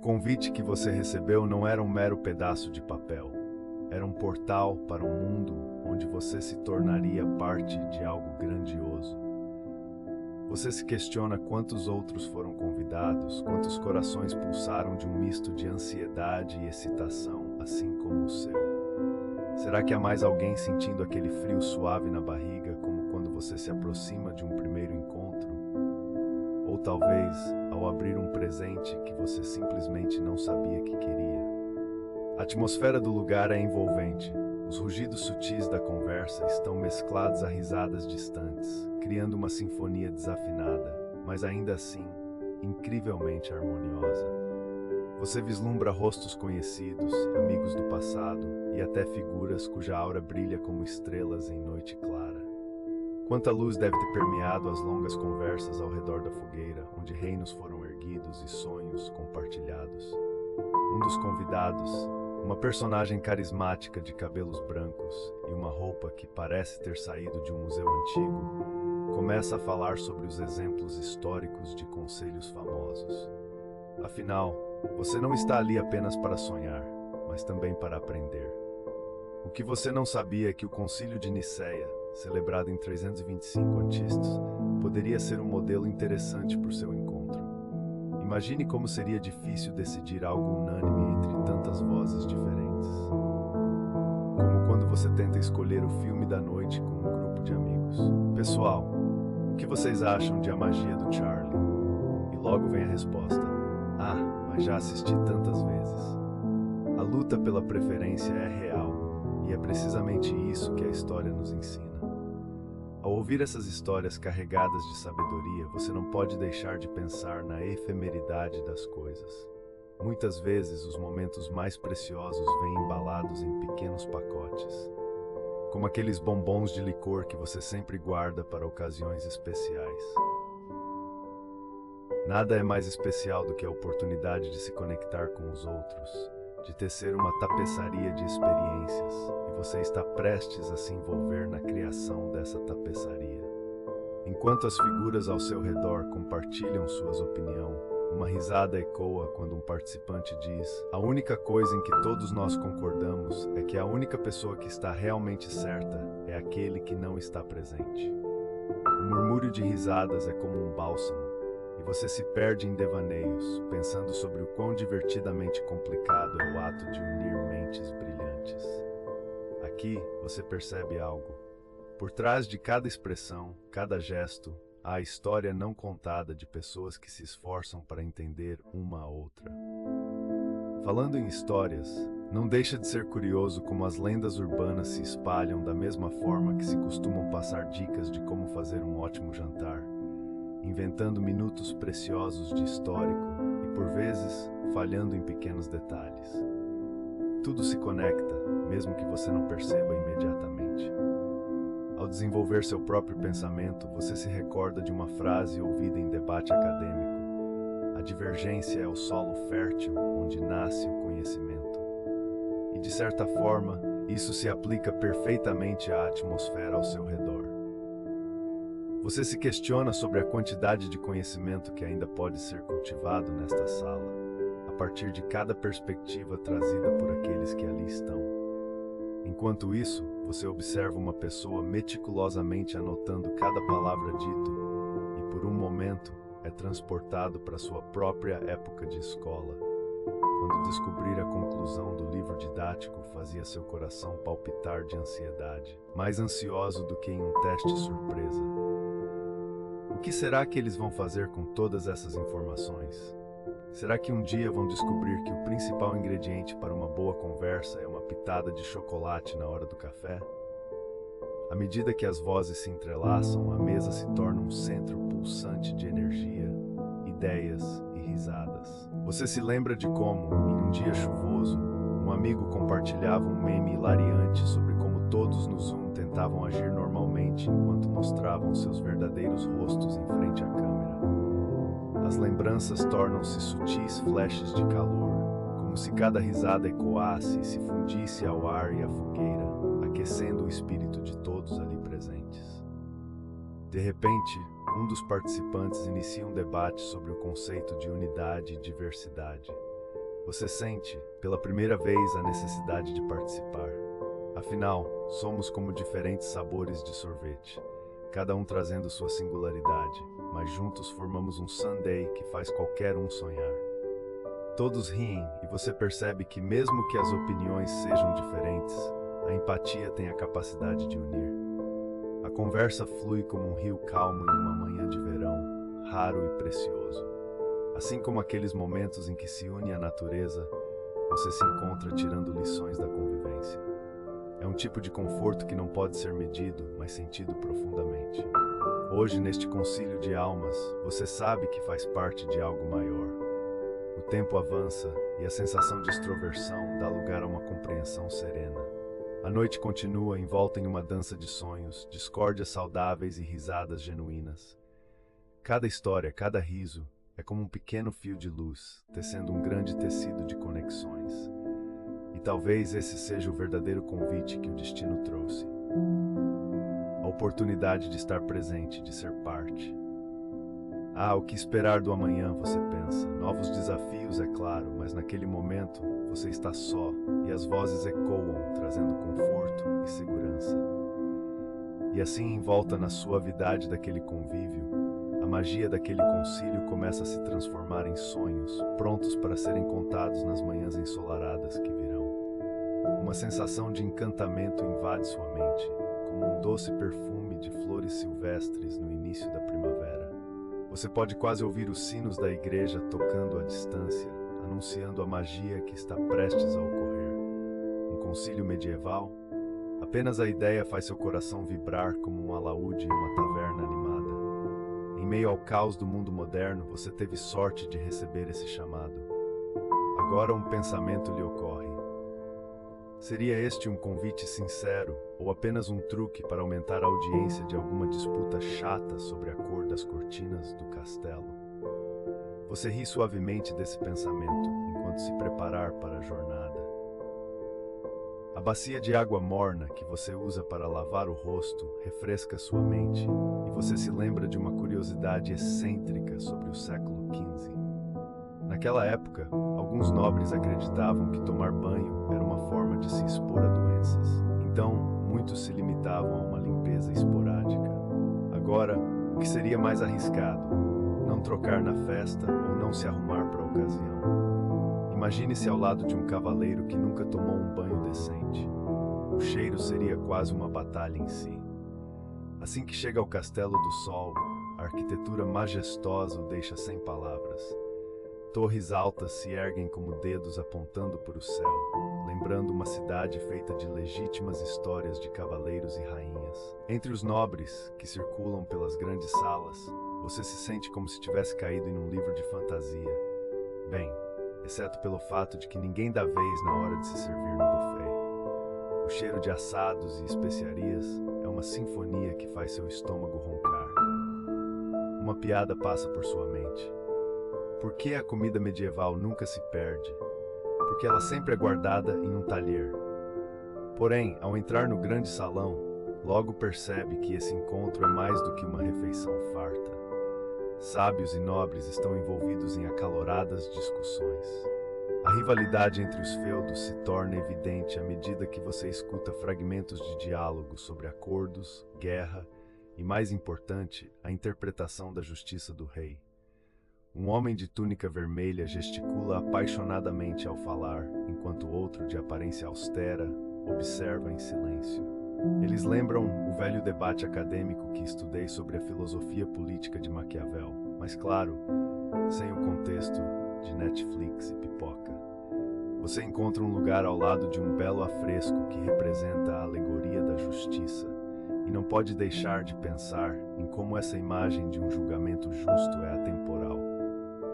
convite que você recebeu não era um mero pedaço de papel. Era um portal para um mundo onde você se tornaria parte de algo grandioso. Você se questiona quantos outros foram convidados, quantos corações pulsaram de um misto de ansiedade e excitação, assim como o seu. Será que há mais alguém sentindo aquele frio suave na barriga, como quando você se aproxima de um primeiro encontro? Ou talvez, ao abrir um presente que você simplesmente não sabia que queria? A atmosfera do lugar é envolvente. Os rugidos sutis da conversa estão mesclados a risadas distantes, criando uma sinfonia desafinada, mas ainda assim, incrivelmente harmoniosa. Você vislumbra rostos conhecidos, amigos do passado e até figuras cuja aura brilha como estrelas em noite clara. Quanta luz deve ter permeado as longas conversas ao redor da fogueira, onde reinos foram erguidos e sonhos compartilhados. Um dos convidados, uma personagem carismática de cabelos brancos e uma roupa que parece ter saído de um museu antigo, começa a falar sobre os exemplos históricos de conselhos famosos. Afinal, você não está ali apenas para sonhar, mas também para aprender. O que você não sabia é que o Concílio de Nicéia, celebrado em 325 a.C., poderia ser um modelo interessante para o seu encontro. Imagine como seria difícil decidir algo unânime entre tantas vozes diferentes. Como quando você tenta escolher o filme da noite com um grupo de amigos. Pessoal, o que vocês acham de A Magia do Charlie? E logo vem a resposta: ah, mas já assisti tantas vezes. A luta pela preferência é real, e é precisamente isso que a história nos ensina. Ao ouvir essas histórias carregadas de sabedoria, você não pode deixar de pensar na efemeridade das coisas. Muitas vezes, os momentos mais preciosos vêm embalados em pequenos pacotes, como aqueles bombons de licor que você sempre guarda para ocasiões especiais. Nada é mais especial do que a oportunidade de se conectar com os outros, de tecer uma tapeçaria de experiências, e você está prestes a se envolver na criação dessa tapeçaria. Enquanto as figuras ao seu redor compartilham suas opiniões, uma risada ecoa quando um participante diz: a única coisa em que todos nós concordamos é que a única pessoa que está realmente certa é aquele que não está presente. O murmúrio de risadas é como um bálsamo, e você se perde em devaneios, pensando sobre o quão divertidamente complicado é o ato de unir mentes brilhantes. Aqui você percebe algo. Por trás de cada expressão, cada gesto, há a história não contada de pessoas que se esforçam para entender uma a outra. Falando em histórias, não deixa de ser curioso como as lendas urbanas se espalham da mesma forma que se costumam passar dicas de como fazer um ótimo jantar, inventando minutos preciosos de histórico e, por vezes, falhando em pequenos detalhes. Tudo se conecta, mesmo que você não perceba imediatamente. Ao desenvolver seu próprio pensamento, você se recorda de uma frase ouvida em debate acadêmico: a divergência é o solo fértil onde nasce o conhecimento. E, de certa forma, isso se aplica perfeitamente à atmosfera ao seu redor. Você se questiona sobre a quantidade de conhecimento que ainda pode ser cultivado nesta sala, a partir de cada perspectiva trazida por aqueles que ali estão. Enquanto isso, você observa uma pessoa meticulosamente anotando cada palavra dita e, por um momento, é transportado para sua própria época de escola, quando descobrir a conclusão do livro didático fazia seu coração palpitar de ansiedade, mais ansioso do que em um teste surpresa. O que será que eles vão fazer com todas essas informações? Será que um dia vão descobrir que o principal ingrediente para uma boa conversa é uma pitada de chocolate na hora do café? À medida que as vozes se entrelaçam, a mesa se torna um centro pulsante de energia, ideias e risadas. Você se lembra de como, em um dia chuvoso, um amigo compartilhava um meme hilariante sobre como todos no Zoom tentavam agir normalmente enquanto mostravam seus verdadeiros rostos em frente à câmera. As lembranças tornam-se sutis flashes de calor, como se cada risada ecoasse e se fundisse ao ar e à fogueira, aquecendo o espírito de todos ali presentes. De repente, um dos participantes inicia um debate sobre o conceito de unidade e diversidade. Você sente, pela primeira vez, a necessidade de participar. Afinal, somos como diferentes sabores de sorvete, cada um trazendo sua singularidade, mas juntos formamos um sundae que faz qualquer um sonhar. Todos riem e você percebe que, mesmo que as opiniões sejam diferentes, a empatia tem a capacidade de unir. A conversa flui como um rio calmo em uma manhã de verão, raro e precioso. Assim como aqueles momentos em que se une a natureza, você se encontra tirando lições da convivência. É um tipo de conforto que não pode ser medido, mas sentido profundamente. Hoje, neste concílio de almas, você sabe que faz parte de algo maior. O tempo avança e a sensação de extroversão dá lugar a uma compreensão serena. A noite continua envolta em uma dança de sonhos, discórdias saudáveis e risadas genuínas. Cada história, cada riso, é como um pequeno fio de luz, tecendo um grande tecido de conexões. E talvez esse seja o verdadeiro convite que o destino trouxe. A oportunidade de estar presente, de ser parte. Ah, o que esperar do amanhã, você pensa. Novos desafios, é claro, mas naquele momento você está só e as vozes ecoam, trazendo conforto e segurança. E assim, envolta na suavidade daquele convívio, a magia daquele concílio começa a se transformar em sonhos, prontos para serem contados nas manhãs ensolaradas que virão. Uma sensação de encantamento invade sua mente, como um doce perfume de flores silvestres no início da primavera. Você pode quase ouvir os sinos da igreja tocando à distância, anunciando a magia que está prestes a ocorrer. Um concílio medieval? Apenas a ideia faz seu coração vibrar como um alaúde em uma taverna animada. Em meio ao caos do mundo moderno, você teve sorte de receber esse chamado. Agora um pensamento lhe ocorre. Seria este um convite sincero ou apenas um truque para aumentar a audiência de alguma disputa chata sobre a cor das cortinas do castelo? Você ri suavemente desse pensamento enquanto se preparar para a jornada. A bacia de água morna que você usa para lavar o rosto refresca sua mente e você se lembra de uma curiosidade excêntrica sobre o século XV. Naquela época, alguns nobres acreditavam que tomar banho era uma forma de se expor a doenças. Então, muitos se limitavam a uma limpeza esporádica. Agora, o que seria mais arriscado? Não trocar na festa ou não se arrumar para a ocasião. Imagine-se ao lado de um cavaleiro que nunca tomou um banho decente. O cheiro seria quase uma batalha em si. Assim que chega ao Castelo do Sol, a arquitetura majestosa o deixa sem palavras. Torres altas se erguem como dedos apontando para o céu, lembrando uma cidade feita de legítimas histórias de cavaleiros e rainhas. Entre os nobres, que circulam pelas grandes salas, você se sente como se tivesse caído em um livro de fantasia. Bem, exceto pelo fato de que ninguém dá vez na hora de se servir no buffet. O cheiro de assados e especiarias é uma sinfonia que faz seu estômago roncar. Uma piada passa por sua mente. Por que a comida medieval nunca se perde? Porque ela sempre é guardada em um talher. Porém, ao entrar no grande salão, logo percebe que esse encontro é mais do que uma refeição farta. Sábios e nobres estão envolvidos em acaloradas discussões. A rivalidade entre os feudos se torna evidente à medida que você escuta fragmentos de diálogo sobre acordos, guerra e, mais importante, a interpretação da justiça do rei. Um homem de túnica vermelha gesticula apaixonadamente ao falar, enquanto outro de aparência austera observa em silêncio. Eles lembram o velho debate acadêmico que estudei sobre a filosofia política de Maquiavel, mas claro, sem o contexto de Netflix e pipoca. Você encontra um lugar ao lado de um belo afresco que representa a alegoria da justiça, e não pode deixar de pensar em como essa imagem de um julgamento justo é atemporal.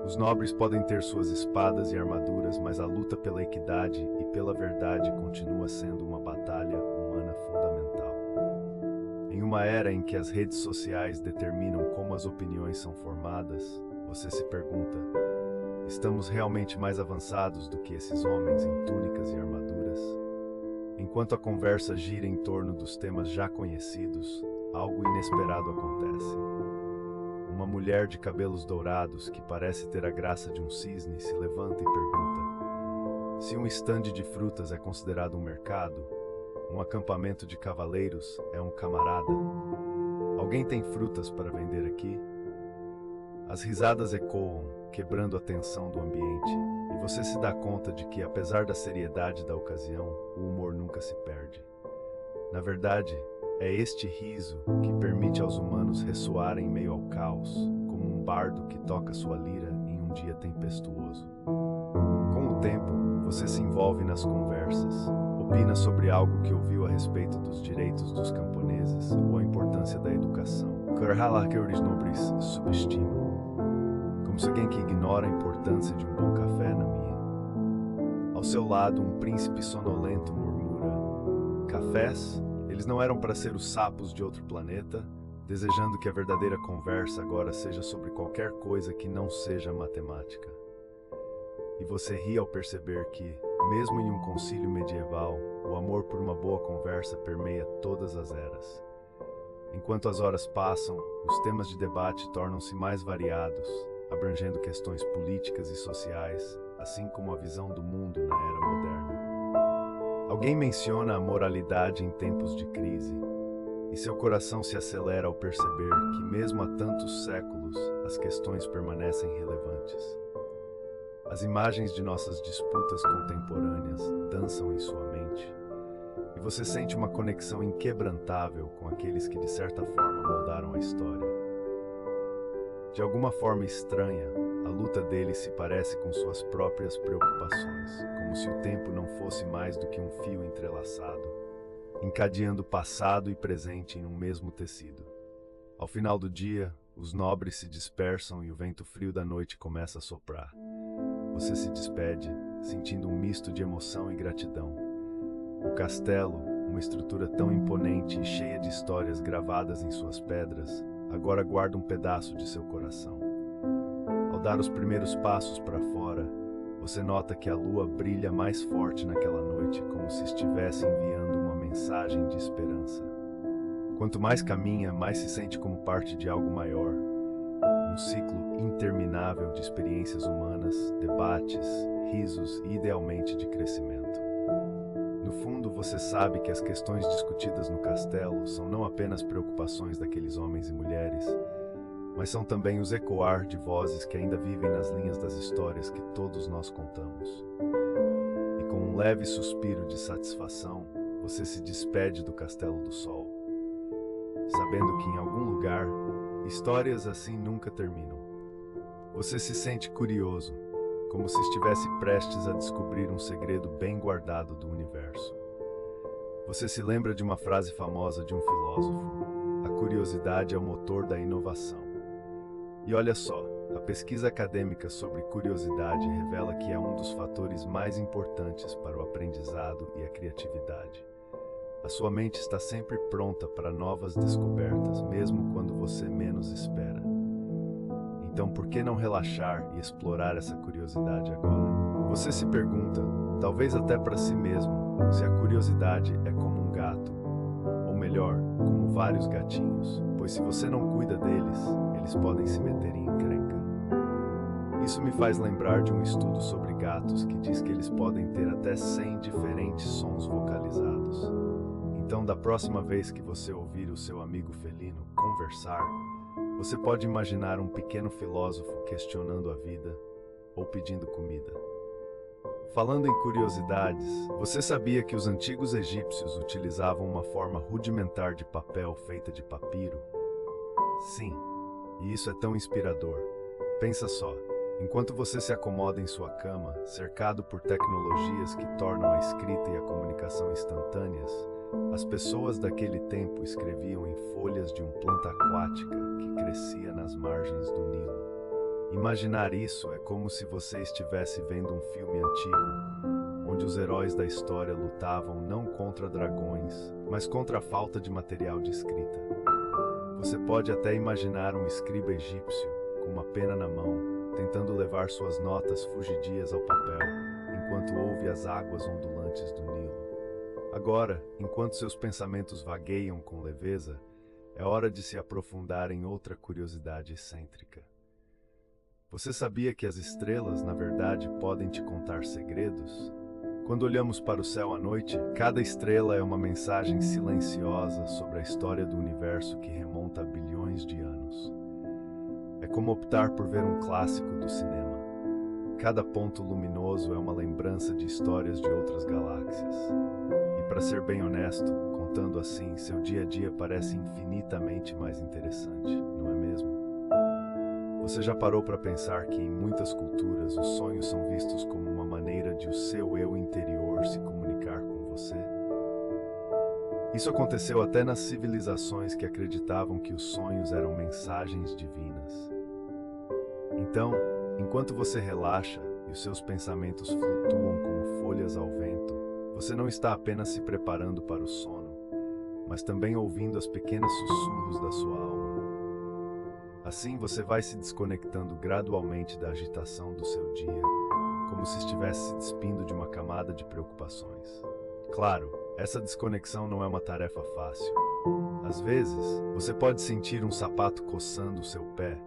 Os nobres podem ter suas espadas e armaduras, mas a luta pela equidade e pela verdade continua sendo uma batalha humana fundamental. Em uma era em que as redes sociais determinam como as opiniões são formadas, você se pergunta: estamos realmente mais avançados do que esses homens em túnicas e armaduras? Enquanto a conversa gira em torno dos temas já conhecidos, algo inesperado acontece. Uma mulher de cabelos dourados, que parece ter a graça de um cisne, se levanta e pergunta: Se um estande de frutas é considerado um mercado, um acampamento de cavaleiros é um camarada. Alguém tem frutas para vender aqui? As risadas ecoam, quebrando a tensão do ambiente, e você se dá conta de que, apesar da seriedade da ocasião, o humor nunca se perde. Na verdade, é este riso que permite aos humanos ressoar em meio ao caos, como um bardo que toca sua lira em um dia tempestuoso. Com o tempo, você se envolve nas conversas, opina sobre algo que ouviu a respeito dos direitos dos camponeses ou a importância da educação. Que os nobres subestimam. Como se alguém que ignora a importância de um bom café na minha. Ao seu lado, um príncipe sonolento murmura: cafés? Eles não eram para ser os sapos de outro planeta, desejando que a verdadeira conversa agora seja sobre qualquer coisa que não seja matemática. E você ri ao perceber que, mesmo em um concílio medieval, o amor por uma boa conversa permeia todas as eras. Enquanto as horas passam, os temas de debate tornam-se mais variados, abrangendo questões políticas e sociais, assim como a visão do mundo na era moderna. Alguém menciona a moralidade em tempos de crise, e seu coração se acelera ao perceber que, mesmo há tantos séculos, as questões permanecem relevantes. As imagens de nossas disputas contemporâneas dançam em sua mente, e você sente uma conexão inquebrantável com aqueles que de certa forma moldaram a história. De alguma forma estranha, a luta deles se parece com suas próprias preocupações, como se o tempo não fosse mais do que um fio entrelaçado, encadeando passado e presente em um mesmo tecido. Ao final do dia, os nobres se dispersam e o vento frio da noite começa a soprar. Você se despede, sentindo um misto de emoção e gratidão. O castelo, uma estrutura tão imponente e cheia de histórias gravadas em suas pedras, agora guarda um pedaço de seu coração. Ao dar os primeiros passos para fora, você nota que a lua brilha mais forte naquela noite, como se estivesse enviando uma mensagem de esperança. Quanto mais caminha, mais se sente como parte de algo maior. Um ciclo interminável de experiências humanas, debates, risos e, idealmente, de crescimento. No fundo, você sabe que as questões discutidas no castelo são não apenas preocupações daqueles homens e mulheres, mas são também os ecoar de vozes que ainda vivem nas linhas das histórias que todos nós contamos. E com um leve suspiro de satisfação, você se despede do Castelo do Sol, sabendo que em algum lugar, histórias assim nunca terminam. Você se sente curioso, como se estivesse prestes a descobrir um segredo bem guardado do universo. Você se lembra de uma frase famosa de um filósofo: a curiosidade é o motor da inovação. E olha só, a pesquisa acadêmica sobre curiosidade revela que é um dos fatores mais importantes para o aprendizado e a criatividade. A sua mente está sempre pronta para novas descobertas, mesmo quando você menos espera. Então, por que não relaxar e explorar essa curiosidade agora? Você se pergunta, talvez até para si mesmo, se a curiosidade é como um gato, ou melhor, como vários gatinhos, pois se você não cuida deles, eles podem se meter em encrenca. Isso me faz lembrar de um estudo sobre gatos que diz que eles podem ter até 100 diferentes sons vocalizados. Então, da próxima vez que você ouvir o seu amigo felino conversar, você pode imaginar um pequeno filósofo questionando a vida ou pedindo comida. Falando em curiosidades, você sabia que os antigos egípcios utilizavam uma forma rudimentar de papel feita de papiro? Sim, e isso é tão inspirador. Pensa só, enquanto você se acomoda em sua cama, cercado por tecnologias que tornam a escrita e a comunicação instantâneas, as pessoas daquele tempo escreviam em folhas de uma planta aquática que crescia nas margens do Nilo. Imaginar isso é como se você estivesse vendo um filme antigo, onde os heróis da história lutavam não contra dragões, mas contra a falta de material de escrita. Você pode até imaginar um escriba egípcio, com uma pena na mão, tentando levar suas notas fugidias ao papel, enquanto ouve as águas ondulantes do Nilo. Agora, enquanto seus pensamentos vagueiam com leveza, é hora de se aprofundar em outra curiosidade excêntrica. Você sabia que as estrelas, na verdade, podem te contar segredos? Quando olhamos para o céu à noite, cada estrela é uma mensagem silenciosa sobre a história do universo que remonta a bilhões de anos. É como optar por ver um clássico do cinema. Cada ponto luminoso é uma lembrança de histórias de outras galáxias. E para ser bem honesto, contando assim, seu dia a dia parece infinitamente mais interessante, não é mesmo? Você já parou para pensar que em muitas culturas os sonhos são vistos como uma maneira de o seu eu interior se comunicar com você? Isso aconteceu até nas civilizações que acreditavam que os sonhos eram mensagens divinas. Então, enquanto você relaxa e os seus pensamentos flutuam como folhas ao vento, você não está apenas se preparando para o sono, mas também ouvindo os pequenos sussurros da sua alma. Assim você vai se desconectando gradualmente da agitação do seu dia, como se estivesse se despindo de uma camada de preocupações. Claro, essa desconexão não é uma tarefa fácil. Às vezes, você pode sentir um sapato coçando o seu pé,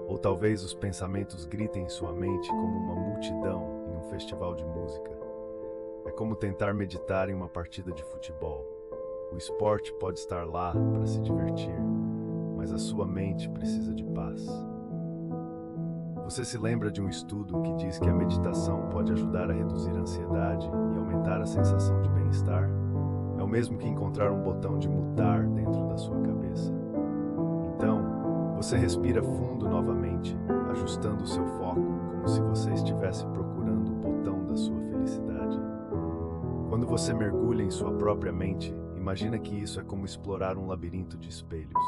ou talvez os pensamentos gritem em sua mente como uma multidão em um festival de música. É como tentar meditar em uma partida de futebol. O esporte pode estar lá para se divertir, mas a sua mente precisa de paz. Você se lembra de um estudo que diz que a meditação pode ajudar a reduzir a ansiedade e aumentar a sensação de bem-estar? É o mesmo que encontrar um botão de mutar dentro da sua cabeça. Então, você respira fundo novamente, ajustando o seu foco como se você estivesse procurando o botão da sua felicidade. Quando você mergulha em sua própria mente, imagina que isso é como explorar um labirinto de espelhos.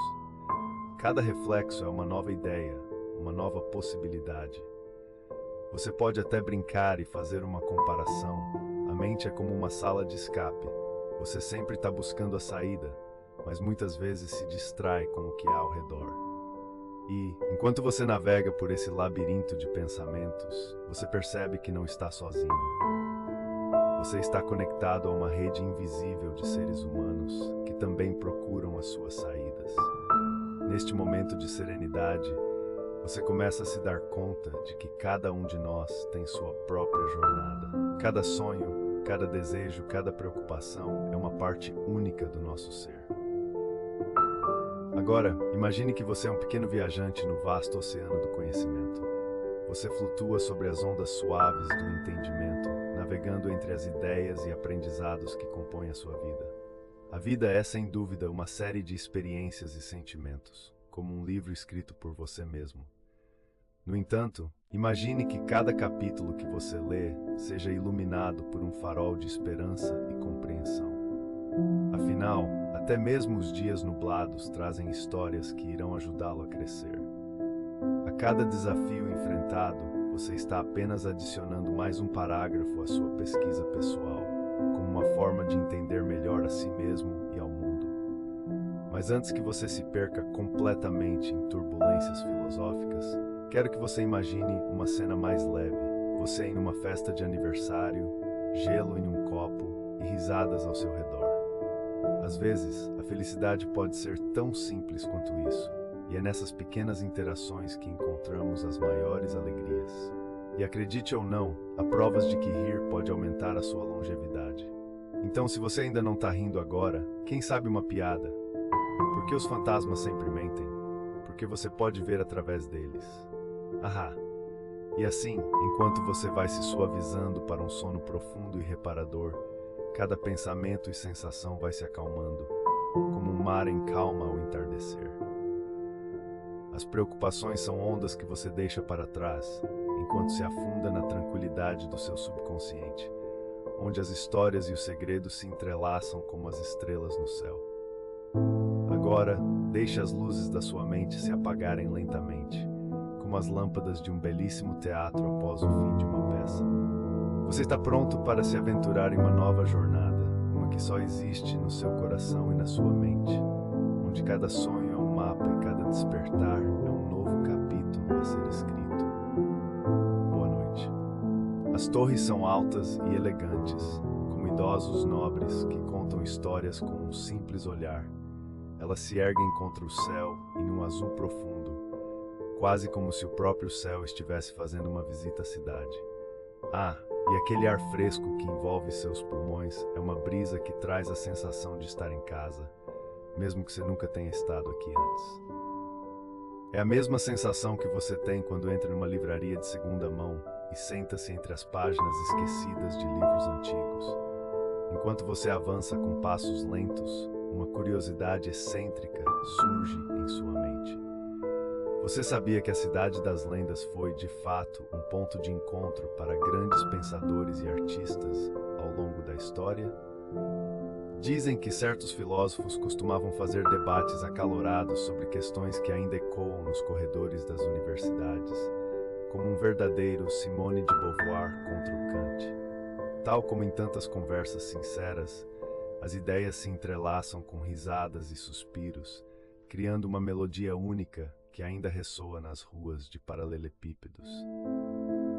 Cada reflexo é uma nova ideia, uma nova possibilidade. Você pode até brincar e fazer uma comparação. A mente é como uma sala de escape. Você sempre está buscando a saída, mas muitas vezes se distrai com o que há ao redor. E, enquanto você navega por esse labirinto de pensamentos, você percebe que não está sozinho. Você está conectado a uma rede invisível de seres humanos que também procuram as suas saídas. Neste momento de serenidade, você começa a se dar conta de que cada um de nós tem sua própria jornada. Cada sonho, cada desejo, cada preocupação é uma parte única do nosso ser. Agora, imagine que você é um pequeno viajante no vasto oceano do conhecimento. Você flutua sobre as ondas suaves do entendimento, navegando entre as ideias e aprendizados que compõem a sua vida. A vida é, sem dúvida, uma série de experiências e sentimentos, como um livro escrito por você mesmo. No entanto, imagine que cada capítulo que você lê seja iluminado por um farol de esperança e compreensão. Afinal, até mesmo os dias nublados trazem histórias que irão ajudá-lo a crescer. A cada desafio enfrentado, você está apenas adicionando mais um parágrafo à sua pesquisa pessoal, como uma forma de entender melhor a si mesmo e ao mundo. Mas antes que você se perca completamente em turbulências filosóficas, quero que você imagine uma cena mais leve. Você em uma festa de aniversário, gelo em um copo e risadas ao seu redor. Às vezes, a felicidade pode ser tão simples quanto isso, e é nessas pequenas interações que encontramos as maiores alegrias. E acredite ou não, há provas de que rir pode aumentar a sua longevidade. Então, se você ainda não está rindo agora, quem sabe uma piada? Por que os fantasmas sempre mentem? Porque você pode ver através deles. Ahá! E assim, enquanto você vai se suavizando para um sono profundo e reparador, cada pensamento e sensação vai se acalmando, como um mar em calma ao entardecer. As preocupações são ondas que você deixa para trás, enquanto se afunda na tranquilidade do seu subconsciente, onde as histórias e os segredos se entrelaçam como as estrelas no céu. Agora, deixe as luzes da sua mente se apagarem lentamente, como as lâmpadas de um belíssimo teatro após o fim de uma peça. Você está pronto para se aventurar em uma nova jornada, uma que só existe no seu coração e na sua mente, onde cada sonho é um mapa e cada despertar é um novo capítulo a ser escrito. Boa noite. As torres são altas e elegantes, como idosos nobres que contam histórias com um simples olhar. Elas se erguem contra o céu em um azul profundo, quase como se o próprio céu estivesse fazendo uma visita à cidade. Ah, E aquele ar fresco que envolve seus pulmões é uma brisa que traz a sensação de estar em casa, mesmo que você nunca tenha estado aqui antes. É a mesma sensação que você tem quando entra numa livraria de segunda mão e senta-se entre as páginas esquecidas de livros antigos. Enquanto você avança com passos lentos, uma curiosidade excêntrica surge em sua mente. Você sabia que a Cidade das Lendas foi, de fato, um ponto de encontro para grandes pensadores e artistas ao longo da história? Dizem que certos filósofos costumavam fazer debates acalorados sobre questões que ainda ecoam nos corredores das universidades, como um verdadeiro Simone de Beauvoir contra o Kant. Tal como em tantas conversas sinceras, as ideias se entrelaçam com risadas e suspiros, criando uma melodia única que ainda ressoa nas ruas de paralelepípedos.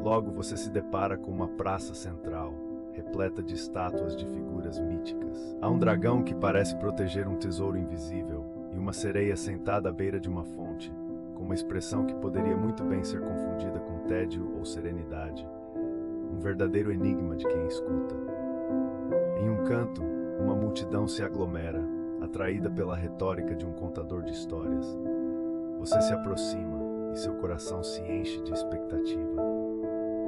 Logo você se depara com uma praça central, repleta de estátuas de figuras míticas. Há um dragão que parece proteger um tesouro invisível e uma sereia sentada à beira de uma fonte, com uma expressão que poderia muito bem ser confundida com tédio ou serenidade. Um verdadeiro enigma de quem escuta. Em um canto, uma multidão se aglomera, atraída pela retórica de um contador de histórias. Você se aproxima e seu coração se enche de expectativa.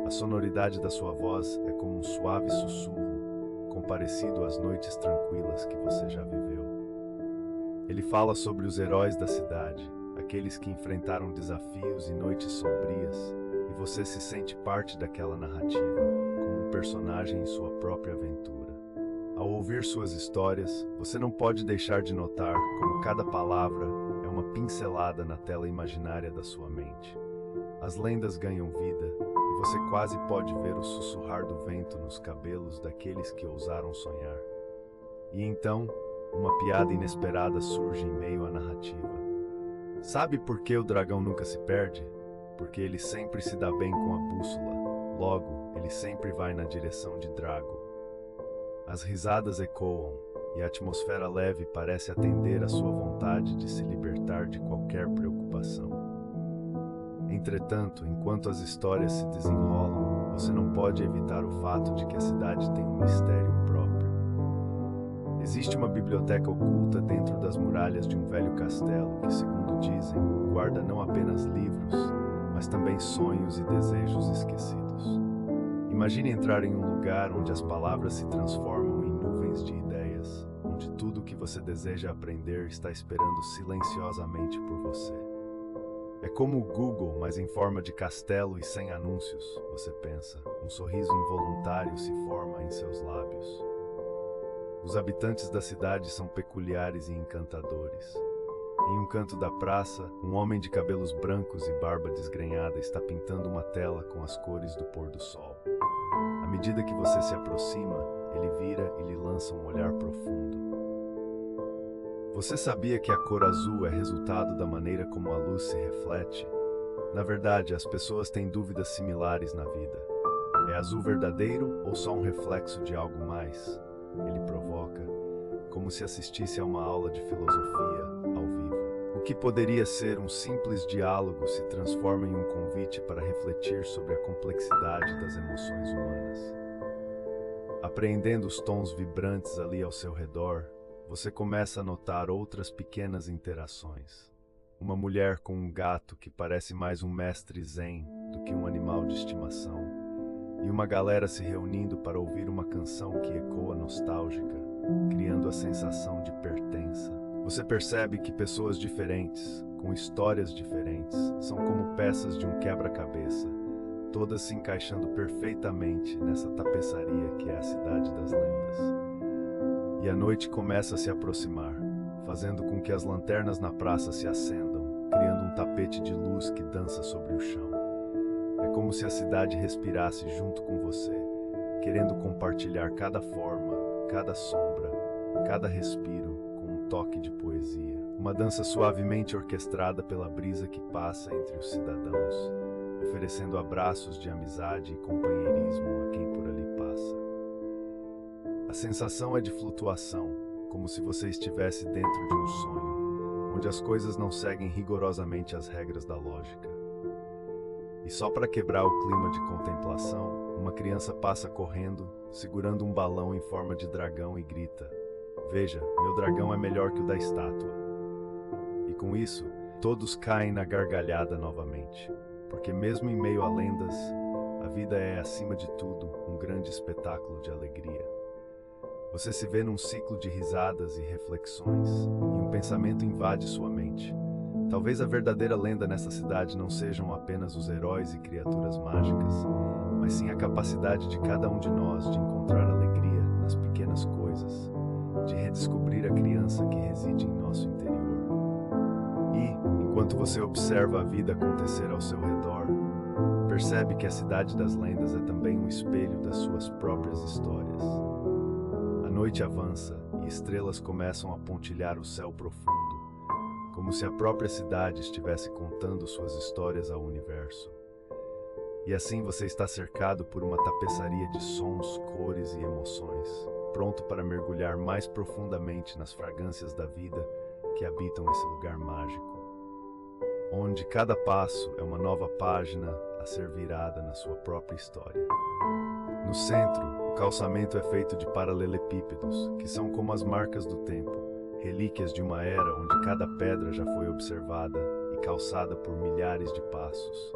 A sonoridade da sua voz é como um suave sussurro, comparecido às noites tranquilas que você já viveu. Ele fala sobre os heróis da cidade, aqueles que enfrentaram desafios e noites sombrias, e você se sente parte daquela narrativa, como um personagem em sua própria aventura. Ao ouvir suas histórias, você não pode deixar de notar como cada palavra é uma pincelada na tela imaginária da sua mente. As lendas ganham vida, e você quase pode ver o sussurrar do vento nos cabelos daqueles que ousaram sonhar. E então, uma piada inesperada surge em meio à narrativa. Sabe por que o dragão nunca se perde? Porque ele sempre se dá bem com a bússola, logo, ele sempre vai na direção de Drago. As risadas ecoam, e a atmosfera leve parece atender à sua vontade de se libertar de qualquer preocupação. Entretanto, enquanto as histórias se desenrolam, você não pode evitar o fato de que a cidade tem um mistério próprio. Existe uma biblioteca oculta dentro das muralhas de um velho castelo que, segundo dizem, guarda não apenas livros, mas também sonhos e desejos esquecidos. Imagine entrar em um lugar onde as palavras se transformam em nuvens de ideias, onde tudo o que você deseja aprender está esperando silenciosamente por você. É como o Google, mas em forma de castelo e sem anúncios, você pensa. Um sorriso involuntário se forma em seus lábios. Os habitantes da cidade são peculiares e encantadores. Em um canto da praça, um homem de cabelos brancos e barba desgrenhada está pintando uma tela com as cores do pôr do sol. À medida que você se aproxima, ele vira e lhe lança um olhar profundo. Você sabia que a cor azul é resultado da maneira como a luz se reflete? Na verdade, as pessoas têm dúvidas similares na vida. É azul verdadeiro ou só um reflexo de algo mais? Ele provoca, como se assistisse a uma aula de filosofia ao vivo. O que poderia ser um simples diálogo se transforma em um convite para refletir sobre a complexidade das emoções humanas. Apreendendo os tons vibrantes ali ao seu redor, você começa a notar outras pequenas interações. Uma mulher com um gato que parece mais um mestre zen do que um animal de estimação, e uma galera se reunindo para ouvir uma canção que ecoa nostálgica, criando a sensação de pertença. Você percebe que pessoas diferentes, com histórias diferentes, são como peças de um quebra-cabeça, todas se encaixando perfeitamente nessa tapeçaria que é a Cidade das Lendas. E a noite começa a se aproximar, fazendo com que as lanternas na praça se acendam, criando um tapete de luz que dança sobre o chão. É como se a cidade respirasse junto com você, querendo compartilhar cada forma, cada sombra, cada respiro com um toque de poesia. Uma dança suavemente orquestrada pela brisa que passa entre os cidadãos, oferecendo abraços de amizade e companheirismo a quem por ali passa. A sensação é de flutuação, como se você estivesse dentro de um sonho, onde as coisas não seguem rigorosamente as regras da lógica. E só para quebrar o clima de contemplação, uma criança passa correndo, segurando um balão em forma de dragão e grita: "Veja, meu dragão é melhor que o da estátua." E com isso, todos caem na gargalhada novamente, porque mesmo em meio a lendas, a vida é, acima de tudo, um grande espetáculo de alegria. Você se vê num ciclo de risadas e reflexões, e um pensamento invade sua mente. Talvez a verdadeira lenda nessa cidade não sejam apenas os heróis e criaturas mágicas, mas sim a capacidade de cada um de nós de encontrar alegria nas pequenas coisas, de redescobrir a criança que reside em nosso interior. E, enquanto você observa a vida acontecer ao seu redor, percebe que a cidade das lendas é também um espelho das suas próprias histórias. A noite avança e estrelas começam a pontilhar o céu profundo, como se a própria cidade estivesse contando suas histórias ao universo. E assim você está cercado por uma tapeçaria de sons, cores e emoções, pronto para mergulhar mais profundamente nas fragrâncias da vida que habitam esse lugar mágico, onde cada passo é uma nova página a ser virada na sua própria história. No centro, o calçamento é feito de paralelepípedos, que são como as marcas do tempo, relíquias de uma era onde cada pedra já foi observada e calçada por milhares de passos.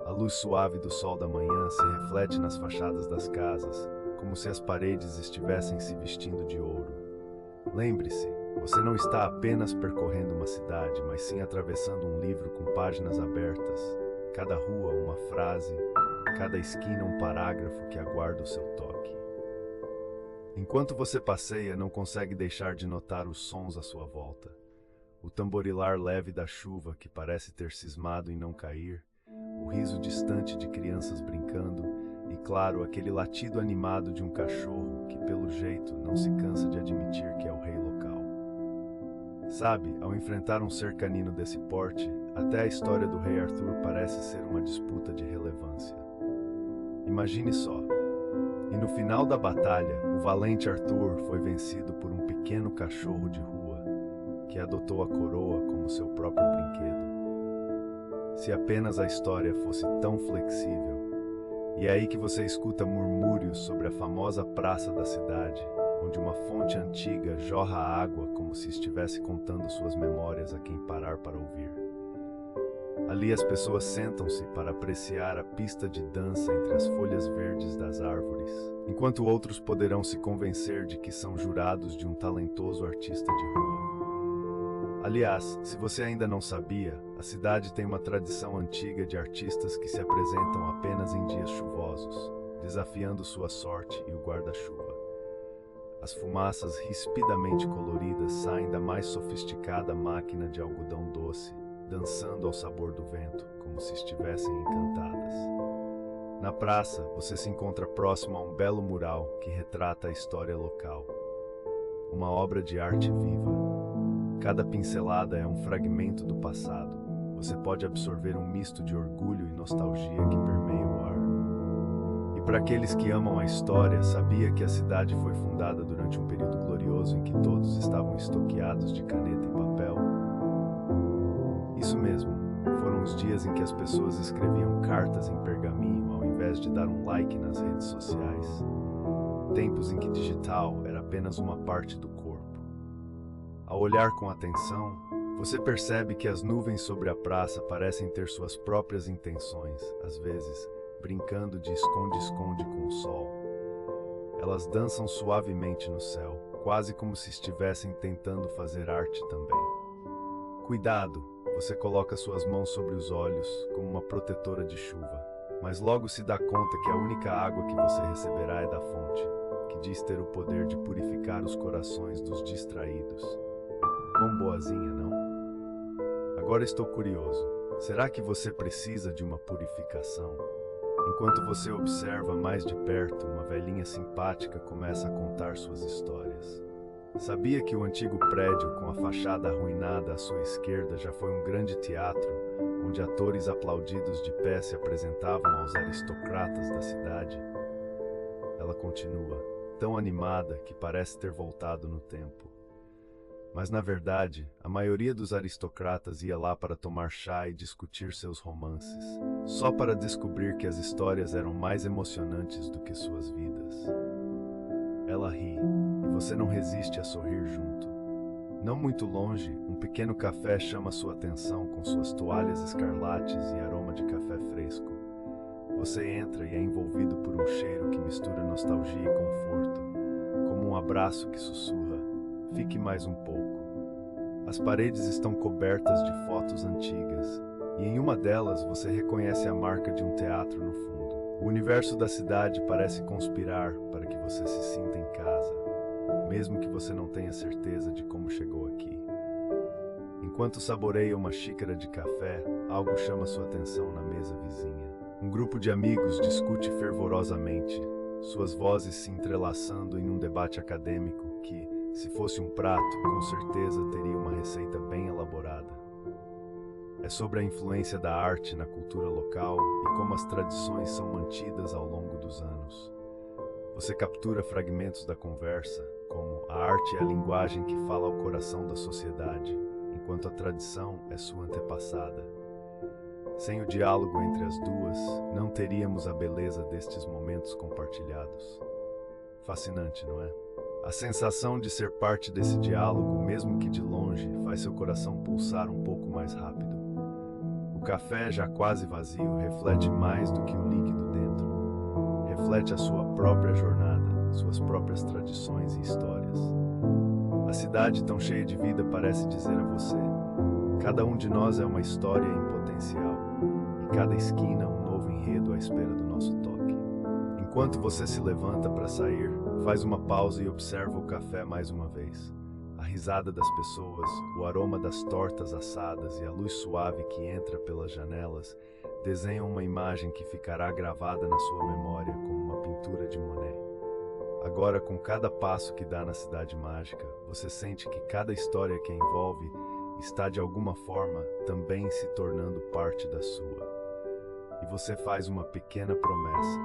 A luz suave do sol da manhã se reflete nas fachadas das casas, como se as paredes estivessem se vestindo de ouro. Lembre-se, você não está apenas percorrendo uma cidade, mas sim atravessando um livro com páginas abertas, cada rua uma frase, cada esquina um parágrafo que aguarda o seu toque. Enquanto você passeia, não consegue deixar de notar os sons à sua volta. O tamborilar leve da chuva que parece ter cismado em não cair, o riso distante de crianças brincando e, claro, aquele latido animado de um cachorro que, pelo jeito, não se cansa de admitir que é o rei local. Sabe, ao enfrentar um ser canino desse porte, até a história do rei Arthur parece ser uma disputa de relevância. Imagine só. E no final da batalha, o valente Arthur foi vencido por um pequeno cachorro de rua que adotou a coroa como seu próprio brinquedo. Se apenas a história fosse tão flexível. E é aí que você escuta murmúrios sobre a famosa praça da cidade, onde uma fonte antiga jorra água como se estivesse contando suas memórias a quem parar para ouvir. Ali as pessoas sentam-se para apreciar a pista de dança entre as folhas verdes das árvores, enquanto outros poderão se convencer de que são jurados de um talentoso artista de rua. Aliás, se você ainda não sabia, a cidade tem uma tradição antiga de artistas que se apresentam apenas em dias chuvosos, desafiando sua sorte e o guarda-chuva. As fumaças rispidamente coloridas saem da mais sofisticada máquina de algodão doce, dançando ao sabor do vento, como se estivessem encantadas. Na praça, você se encontra próximo a um belo mural que retrata a história local. Uma obra de arte viva. Cada pincelada é um fragmento do passado. Você pode absorver um misto de orgulho e nostalgia que permeia o ar. E para aqueles que amam a história, sabia que a cidade foi fundada durante um período glorioso em que todos estavam estoqueados de caneta e papel? Isso mesmo, foram os dias em que as pessoas escreviam cartas em pergaminho ao invés de dar um like nas redes sociais. Tempos em que digital era apenas uma parte do corpo. Ao olhar com atenção, você percebe que as nuvens sobre a praça parecem ter suas próprias intenções, às vezes, brincando de esconde-esconde com o sol. Elas dançam suavemente no céu, quase como se estivessem tentando fazer arte também. Cuidado! Você coloca suas mãos sobre os olhos, como uma protetora de chuva, mas logo se dá conta que a única água que você receberá é da fonte, que diz ter o poder de purificar os corações dos distraídos. Quão boazinha, não? Agora estou curioso. Será que você precisa de uma purificação? Enquanto você observa mais de perto, uma velhinha simpática começa a contar suas histórias. Sabia que o antigo prédio com a fachada arruinada à sua esquerda já foi um grande teatro, onde atores aplaudidos de pé se apresentavam aos aristocratas da cidade? Ela continua, tão animada que parece ter voltado no tempo. Mas na verdade, a maioria dos aristocratas ia lá para tomar chá e discutir seus romances, só para descobrir que as histórias eram mais emocionantes do que suas vidas. Ela ri, e você não resiste a sorrir junto. Não muito longe, um pequeno café chama sua atenção com suas toalhas escarlates e aroma de café fresco. Você entra e é envolvido por um cheiro que mistura nostalgia e conforto, como um abraço que sussurra: fique mais um pouco. As paredes estão cobertas de fotos antigas, e em uma delas você reconhece a marca de um teatro no fundo. O universo da cidade parece conspirar para que você se sinta em casa, mesmo que você não tenha certeza de como chegou aqui. Enquanto saboreia uma xícara de café, algo chama sua atenção na mesa vizinha. Um grupo de amigos discute fervorosamente, suas vozes se entrelaçando em um debate acadêmico que, se fosse um prato, com certeza teria uma receita bem elaborada. É sobre a influência da arte na cultura local e como as tradições são mantidas ao longo dos anos. Você captura fragmentos da conversa, como a arte é a linguagem que fala ao coração da sociedade, enquanto a tradição é sua antepassada. Sem o diálogo entre as duas, não teríamos a beleza destes momentos compartilhados. Fascinante, não é? A sensação de ser parte desse diálogo, mesmo que de longe, faz seu coração pulsar um pouco mais rápido. O café, já quase vazio, reflete mais do que o líquido dentro. Reflete a sua própria jornada, suas próprias tradições e histórias. A cidade tão cheia de vida parece dizer a você: cada um de nós é uma história em potencial, e cada esquina um novo enredo à espera do nosso toque. Enquanto você se levanta para sair, faz uma pausa e observa o café mais uma vez. A risada das pessoas, o aroma das tortas assadas e a luz suave que entra pelas janelas desenham uma imagem que ficará gravada na sua memória como uma pintura de Monet. Agora, com cada passo que dá na cidade mágica, você sente que cada história que a envolve está de alguma forma também se tornando parte da sua. E você faz uma pequena promessa,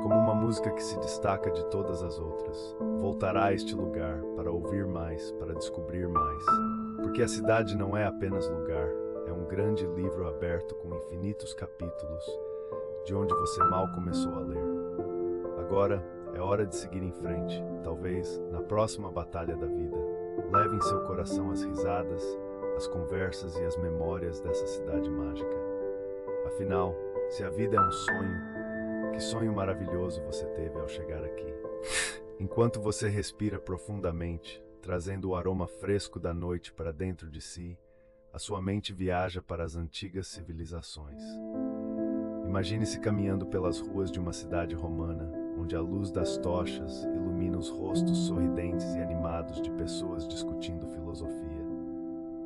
como uma música que se destaca de todas as outras. Voltará a este lugar para ouvir mais, para descobrir mais. Porque a cidade não é apenas lugar, é um grande livro aberto com infinitos capítulos, de onde você mal começou a ler. Agora é hora de seguir em frente, talvez na próxima batalha da vida. Leve em seu coração as risadas, as conversas e as memórias dessa cidade mágica. Afinal, se a vida é um sonho, que sonho maravilhoso você teve ao chegar aqui. Enquanto você respira profundamente, trazendo o aroma fresco da noite para dentro de si, a sua mente viaja para as antigas civilizações. Imagine-se caminhando pelas ruas de uma cidade romana, onde a luz das tochas ilumina os rostos sorridentes e animados de pessoas discutindo filosofia.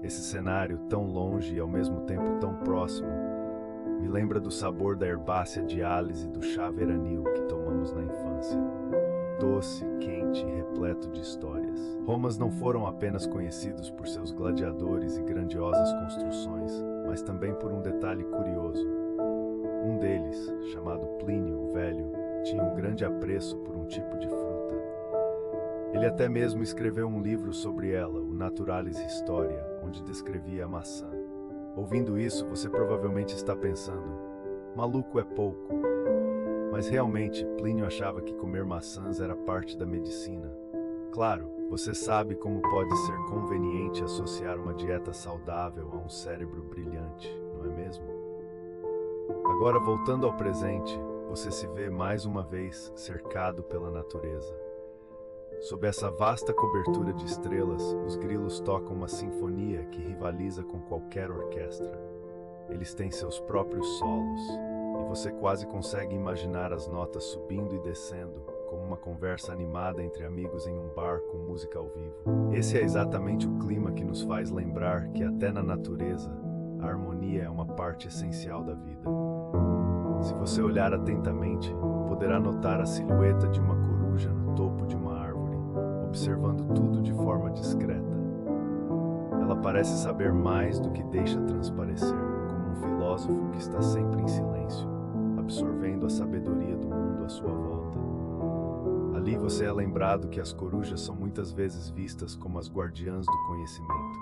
Esse cenário, tão longe e ao mesmo tempo tão próximo, me lembra do sabor da herbácea de álise e do chá veranil que tomamos na infância. Doce, quente e repleto de histórias. Romas não foram apenas conhecidos por seus gladiadores e grandiosas construções, mas também por um detalhe curioso. Um deles, chamado Plínio o Velho, tinha um grande apreço por um tipo de fruta. Ele até mesmo escreveu um livro sobre ela, o Naturalis Historia, onde descrevia a maçã. Ouvindo isso, você provavelmente está pensando: maluco é pouco. Mas realmente, Plínio achava que comer maçãs era parte da medicina. Claro, você sabe como pode ser conveniente associar uma dieta saudável a um cérebro brilhante, não é mesmo? Agora, voltando ao presente, você se vê mais uma vez cercado pela natureza. Sob essa vasta cobertura de estrelas, os grilos tocam uma sinfonia que rivaliza com qualquer orquestra. Eles têm seus próprios solos, e você quase consegue imaginar as notas subindo e descendo, como uma conversa animada entre amigos em um bar com música ao vivo. Esse é exatamente o clima que nos faz lembrar que até na natureza, a harmonia é uma parte essencial da vida. Se você olhar atentamente, poderá notar a silhueta de uma coruja no topo de uma árvore, observando tudo de forma discreta. Ela parece saber mais do que deixa transparecer, como um filósofo que está sempre em silêncio, absorvendo a sabedoria do mundo à sua volta. A Ali você é lembrado que as corujas são muitas vezes vistas como as guardiãs do conhecimento.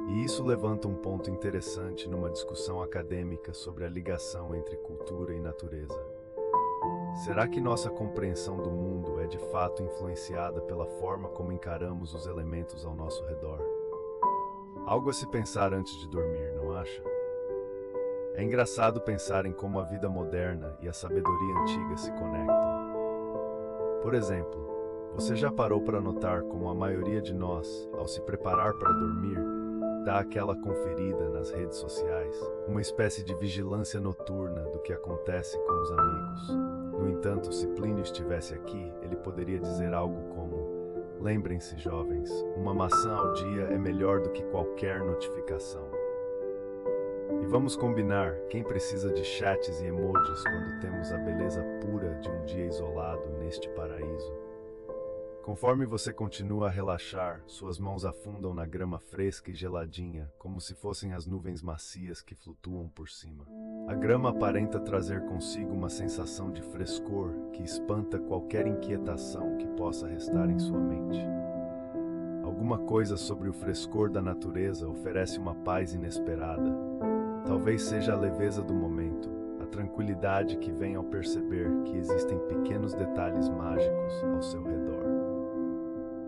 E isso levanta um ponto interessante numa discussão acadêmica sobre a ligação entre cultura e natureza. Será que nossa compreensão do mundo é de fato influenciada pela forma como encaramos os elementos ao nosso redor? Algo a se pensar antes de dormir, não acha? É engraçado pensar em como a vida moderna e a sabedoria antiga se conectam. Por exemplo, você já parou para notar como a maioria de nós, ao se preparar para dormir, dá aquela conferida nas redes sociais, uma espécie de vigilância noturna do que acontece com os amigos. No entanto, se Plínio estivesse aqui, ele poderia dizer algo como: lembrem-se, jovens, uma maçã ao dia é melhor do que qualquer notificação. E vamos combinar, quem precisa de chats e emojis quando temos a beleza pura de um dia isolado neste paraíso? Conforme você continua a relaxar, suas mãos afundam na grama fresca e geladinha, como se fossem as nuvens macias que flutuam por cima. A grama aparenta trazer consigo uma sensação de frescor que espanta qualquer inquietação que possa restar em sua mente. Alguma coisa sobre o frescor da natureza oferece uma paz inesperada. Talvez seja a leveza do momento, a tranquilidade que vem ao perceber que existem pequenos detalhes mágicos ao seu redor.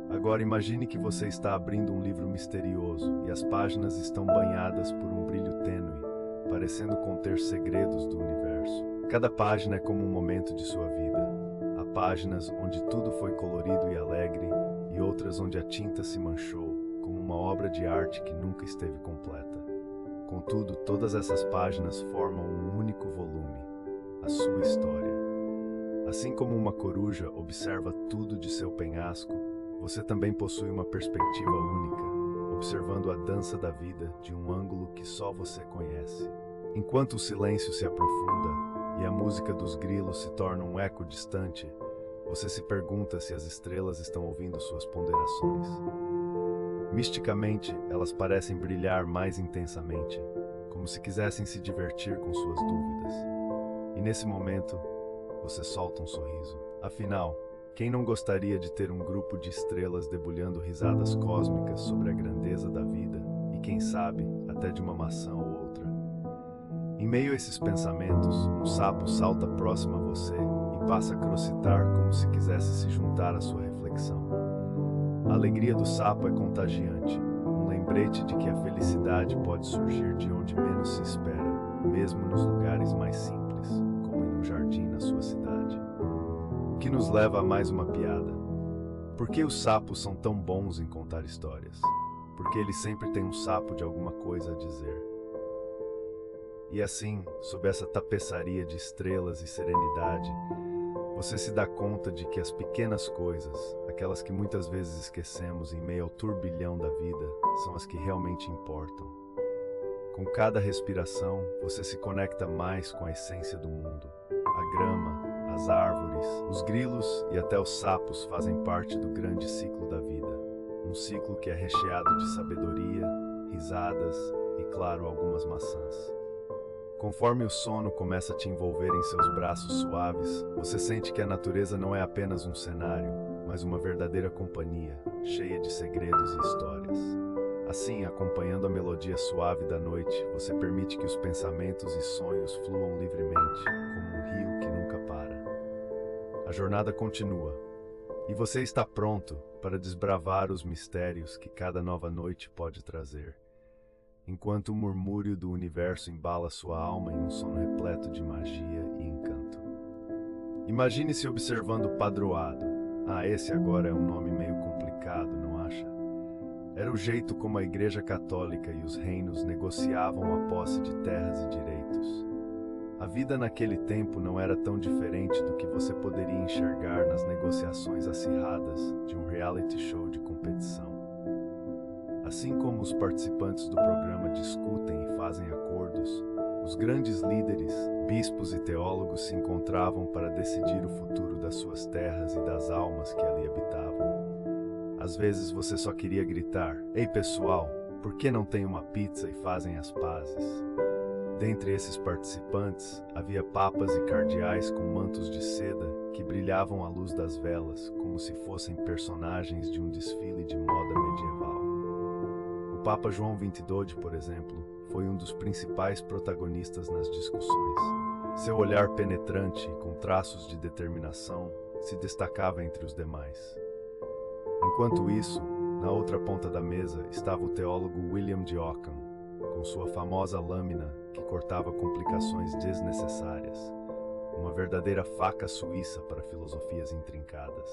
Agora imagine que você está abrindo um livro misterioso e as páginas estão banhadas por um brilho tênue, parecendo conter segredos do universo. Cada página é como um momento de sua vida. Há páginas onde tudo foi colorido e alegre, e outras onde a tinta se manchou, como uma obra de arte que nunca esteve completa. Contudo, todas essas páginas formam um único volume, a sua história. Assim como uma coruja observa tudo de seu penhasco, você também possui uma perspectiva única, observando a dança da vida de um ângulo que só você conhece. Enquanto o silêncio se aprofunda e a música dos grilos se torna um eco distante, você se pergunta se as estrelas estão ouvindo suas ponderações. Misticamente, elas parecem brilhar mais intensamente, como se quisessem se divertir com suas dúvidas. E nesse momento, você solta um sorriso. Afinal, quem não gostaria de ter um grupo de estrelas debulhando risadas cósmicas sobre a grandeza da vida e, quem sabe, até de uma maçã ou outra? Em meio a esses pensamentos, um sapo salta próximo a você e passa a crocitar como se quisesse se juntar à sua reflexão. A alegria do sapo é contagiante, um lembrete de que a felicidade pode surgir de onde menos se espera, mesmo nos lugares mais simples, como em um jardim na sua cidade. O que nos leva a mais uma piada. Por que os sapos são tão bons em contar histórias? Porque eles sempre têm um sapo de alguma coisa a dizer. E assim, sob essa tapeçaria de estrelas e serenidade, você se dá conta de que as pequenas coisas, aquelas que muitas vezes esquecemos em meio ao turbilhão da vida, são as que realmente importam. Com cada respiração, você se conecta mais com a essência do mundo. A grama, as árvores, os grilos e até os sapos fazem parte do grande ciclo da vida. Um ciclo que é recheado de sabedoria, risadas e, claro, algumas maçãs. Conforme o sono começa a te envolver em seus braços suaves, você sente que a natureza não é apenas um cenário, mas uma verdadeira companhia, cheia de segredos e histórias. Assim, acompanhando a melodia suave da noite, você permite que os pensamentos e sonhos fluam livremente, como um rio que nunca para. A jornada continua, e você está pronto para desbravar os mistérios que cada nova noite pode trazer. Enquanto o murmúrio do universo embala sua alma em um sono repleto de magia e encanto. Imagine-se observando o padroado. Esse agora é um nome meio complicado, não acha? Era o jeito como a Igreja Católica e os reinos negociavam a posse de terras e direitos. A vida naquele tempo não era tão diferente do que você poderia enxergar nas negociações acirradas de um reality show de competição. Assim como os participantes do programa discutem e fazem acordos, os grandes líderes, bispos e teólogos se encontravam para decidir o futuro das suas terras e das almas que ali habitavam. Às vezes você só queria gritar: "Ei pessoal, por que não tem uma pizza e fazem as pazes?" Dentre esses participantes, havia papas e cardeais com mantos de seda que brilhavam à luz das velas, como se fossem personagens de um desfile de moda medieval. O Papa João XXII, por exemplo, foi um dos principais protagonistas nas discussões. Seu olhar penetrante, com traços de determinação, se destacava entre os demais. Enquanto isso, na outra ponta da mesa estava o teólogo William de Ockham, com sua famosa lâmina que cortava complicações desnecessárias, uma verdadeira faca suíça para filosofias intrincadas.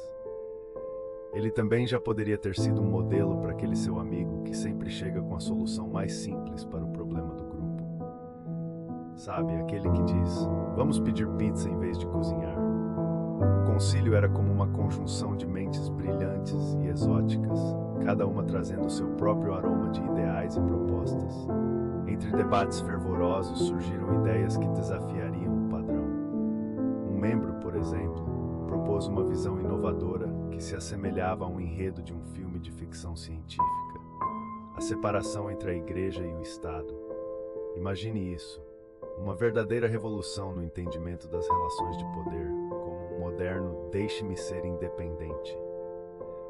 Ele também já poderia ter sido um modelo para aquele seu amigo que sempre chega com a solução mais simples para o problema do grupo. Sabe, aquele que diz, vamos pedir pizza em vez de cozinhar. O concílio era como uma conjunção de mentes brilhantes e exóticas, cada uma trazendo seu próprio aroma de ideais e propostas. Entre debates fervorosos surgiram ideias que desafiariam o padrão. Um membro, por exemplo, propôs uma visão inovadora que se assemelhava a um enredo de um filme de ficção científica: a separação entre a Igreja e o Estado. Imagine isso, uma verdadeira revolução no entendimento das relações de poder, como um moderno deixe-me ser independente.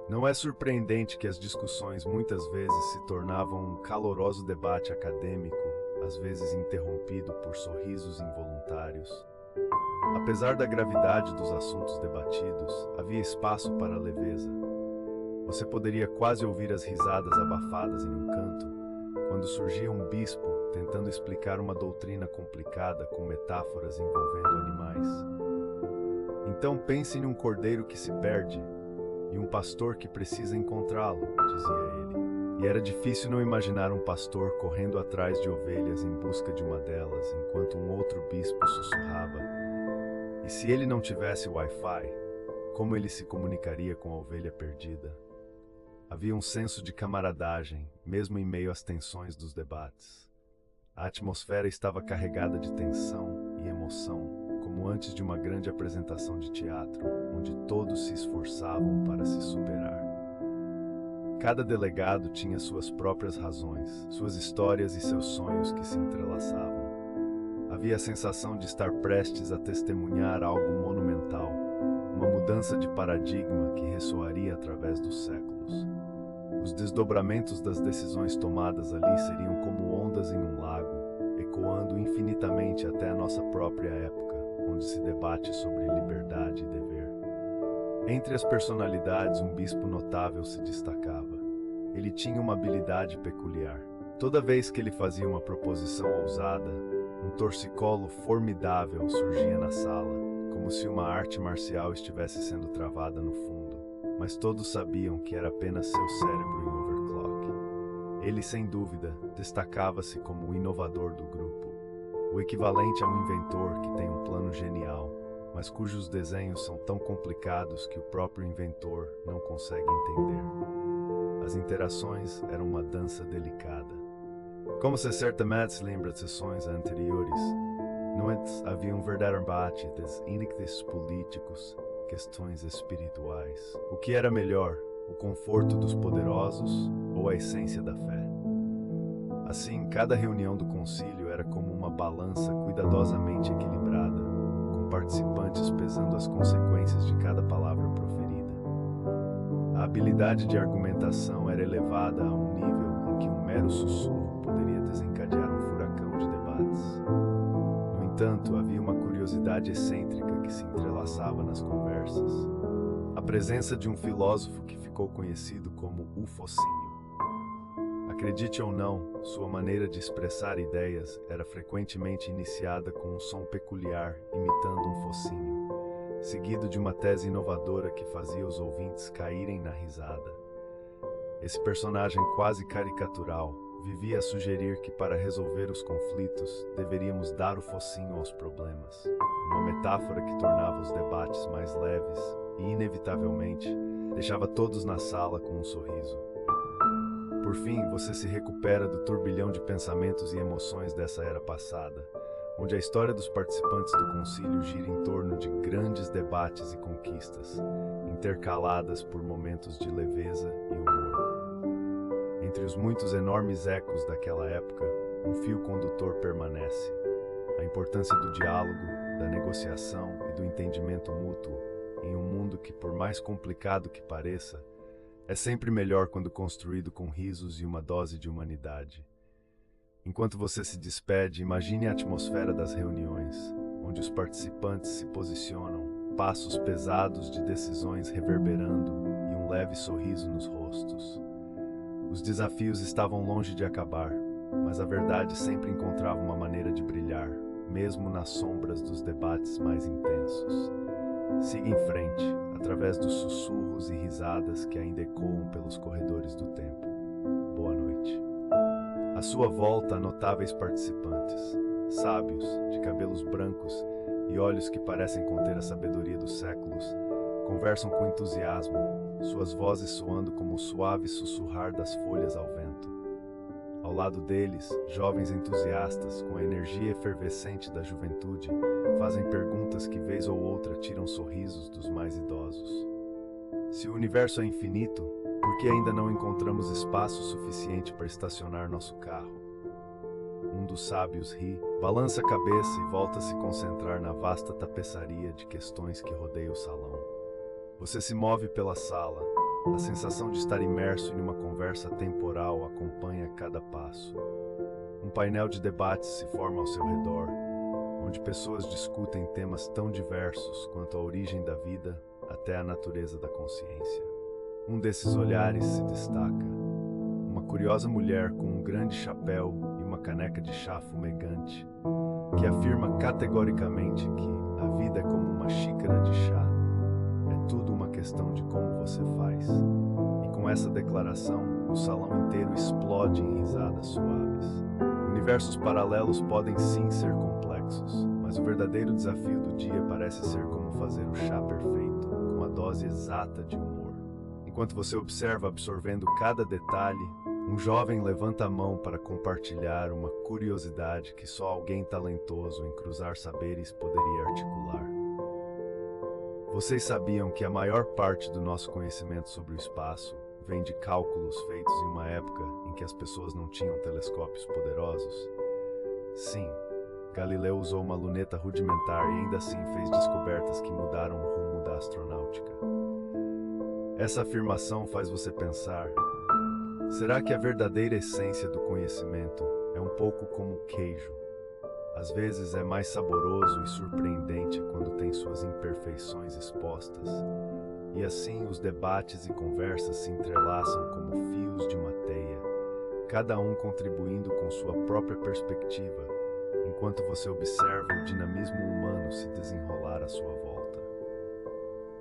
Não é surpreendente que as discussões muitas vezes se tornavam um caloroso debate acadêmico, às vezes interrompido por sorrisos involuntários. Apesar da gravidade dos assuntos debatidos, havia espaço para a leveza. Você poderia quase ouvir as risadas abafadas em um canto, quando surgia um bispo tentando explicar uma doutrina complicada com metáforas envolvendo animais. Então pense em um cordeiro que se perde e um pastor que precisa encontrá-lo, dizia ele. E era difícil não imaginar um pastor correndo atrás de ovelhas em busca de uma delas, enquanto um outro bispo sussurrava: e se ele não tivesse Wi-Fi, como ele se comunicaria com a ovelha perdida? Havia um senso de camaradagem, mesmo em meio às tensões dos debates. A atmosfera estava carregada de tensão e emoção, como antes de uma grande apresentação de teatro, onde todos se esforçavam para se superar. Cada delegado tinha suas próprias razões, suas histórias e seus sonhos que se entrelaçavam. Havia a sensação de estar prestes a testemunhar algo monumental, uma mudança de paradigma que ressoaria através dos séculos. Os desdobramentos das decisões tomadas ali seriam como ondas em um lago, ecoando infinitamente até a nossa própria época, onde se debate sobre liberdade e dever. Entre as personalidades, um bispo notável se destacava. Ele tinha uma habilidade peculiar. Toda vez que ele fazia uma proposição ousada, um torcicolo formidável surgia na sala, como se uma arte marcial estivesse sendo travada no fundo, mas todos sabiam que era apenas seu cérebro em overclock. Ele, sem dúvida, destacava-se como o inovador do grupo, o equivalente a um inventor que tem um plano genial, mas cujos desenhos são tão complicados que o próprio inventor não consegue entender. As interações eram uma dança delicada. Como você certamente se lembra de sessões anteriores, não havia um verdadeiro embate dos índices políticos, questões espirituais. O que era melhor, o conforto dos poderosos ou a essência da fé? Assim, cada reunião do concílio era como uma balança cuidadosamente equilibrada, com participantes pesando as consequências de cada palavra proferida. A habilidade de argumentação era elevada a um nível em que um mero sussurro poderia desencadear um furacão de debates. No entanto, havia uma curiosidade excêntrica que se entrelaçava nas conversas. A presença de um filósofo que ficou conhecido como o Focinho. Acredite ou não, sua maneira de expressar ideias era frequentemente iniciada com um som peculiar, imitando um focinho, seguido de uma tese inovadora que fazia os ouvintes caírem na risada. Esse personagem quase caricatural vivia a sugerir que para resolver os conflitos deveríamos dar o focinho aos problemas, uma metáfora que tornava os debates mais leves e, inevitavelmente, deixava todos na sala com um sorriso. Por fim, você se recupera do turbilhão de pensamentos e emoções dessa era passada, onde a história dos participantes do concílio gira em torno de grandes debates e conquistas, intercaladas por momentos de leveza e humor. Entre os muitos enormes ecos daquela época, um fio condutor permanece: a importância do diálogo, da negociação e do entendimento mútuo em um mundo que, por mais complicado que pareça, é sempre melhor quando construído com risos e uma dose de humanidade. Enquanto você se despede, imagine a atmosfera das reuniões, onde os participantes se posicionam, passos pesados de decisões reverberando e um leve sorriso nos rostos. Os desafios estavam longe de acabar, mas a verdade sempre encontrava uma maneira de brilhar, mesmo nas sombras dos debates mais intensos. Siga em frente, através dos sussurros e risadas que ainda ecoam pelos corredores do tempo. Boa noite. À sua volta, há notáveis participantes, sábios, de cabelos brancos e olhos que parecem conter a sabedoria dos séculos, conversam com entusiasmo, suas vozes soando como o suave sussurrar das folhas ao vento. Ao lado deles, jovens entusiastas, com a energia efervescente da juventude, fazem perguntas que vez ou outra tiram sorrisos dos mais idosos. Se o universo é infinito, por que ainda não encontramos espaço suficiente para estacionar nosso carro? Um dos sábios ri, balança a cabeça e volta a se concentrar na vasta tapeçaria de questões que rodeia o salão. Você se move pela sala. A sensação de estar imerso em uma conversa temporal acompanha cada passo. Um painel de debates se forma ao seu redor, onde pessoas discutem temas tão diversos quanto a origem da vida até a natureza da consciência. Um desses olhares se destaca. Uma curiosa mulher com um grande chapéu e uma caneca de chá fumegante, que afirma categoricamente que a vida é como uma xícara de chá. É tudo uma questão de como você faz. E com essa declaração, o salão inteiro explode em risadas suaves. Universos paralelos podem sim ser complexos, mas o verdadeiro desafio do dia parece ser como fazer o chá perfeito, com a dose exata de humor. Enquanto você observa absorvendo cada detalhe, um jovem levanta a mão para compartilhar uma curiosidade que só alguém talentoso em cruzar saberes poderia articular. Vocês sabiam que a maior parte do nosso conhecimento sobre o espaço vem de cálculos feitos em uma época em que as pessoas não tinham telescópios poderosos? Sim, Galileu usou uma luneta rudimentar e ainda assim fez descobertas que mudaram o rumo da astronáutica. Essa afirmação faz você pensar: será que a verdadeira essência do conhecimento é um pouco como o queijo? Às vezes é mais saboroso e surpreendente quando tem suas imperfeições expostas. E assim os debates e conversas se entrelaçam como fios de uma teia, cada um contribuindo com sua própria perspectiva, enquanto você observa o dinamismo humano se desenrolar à sua volta.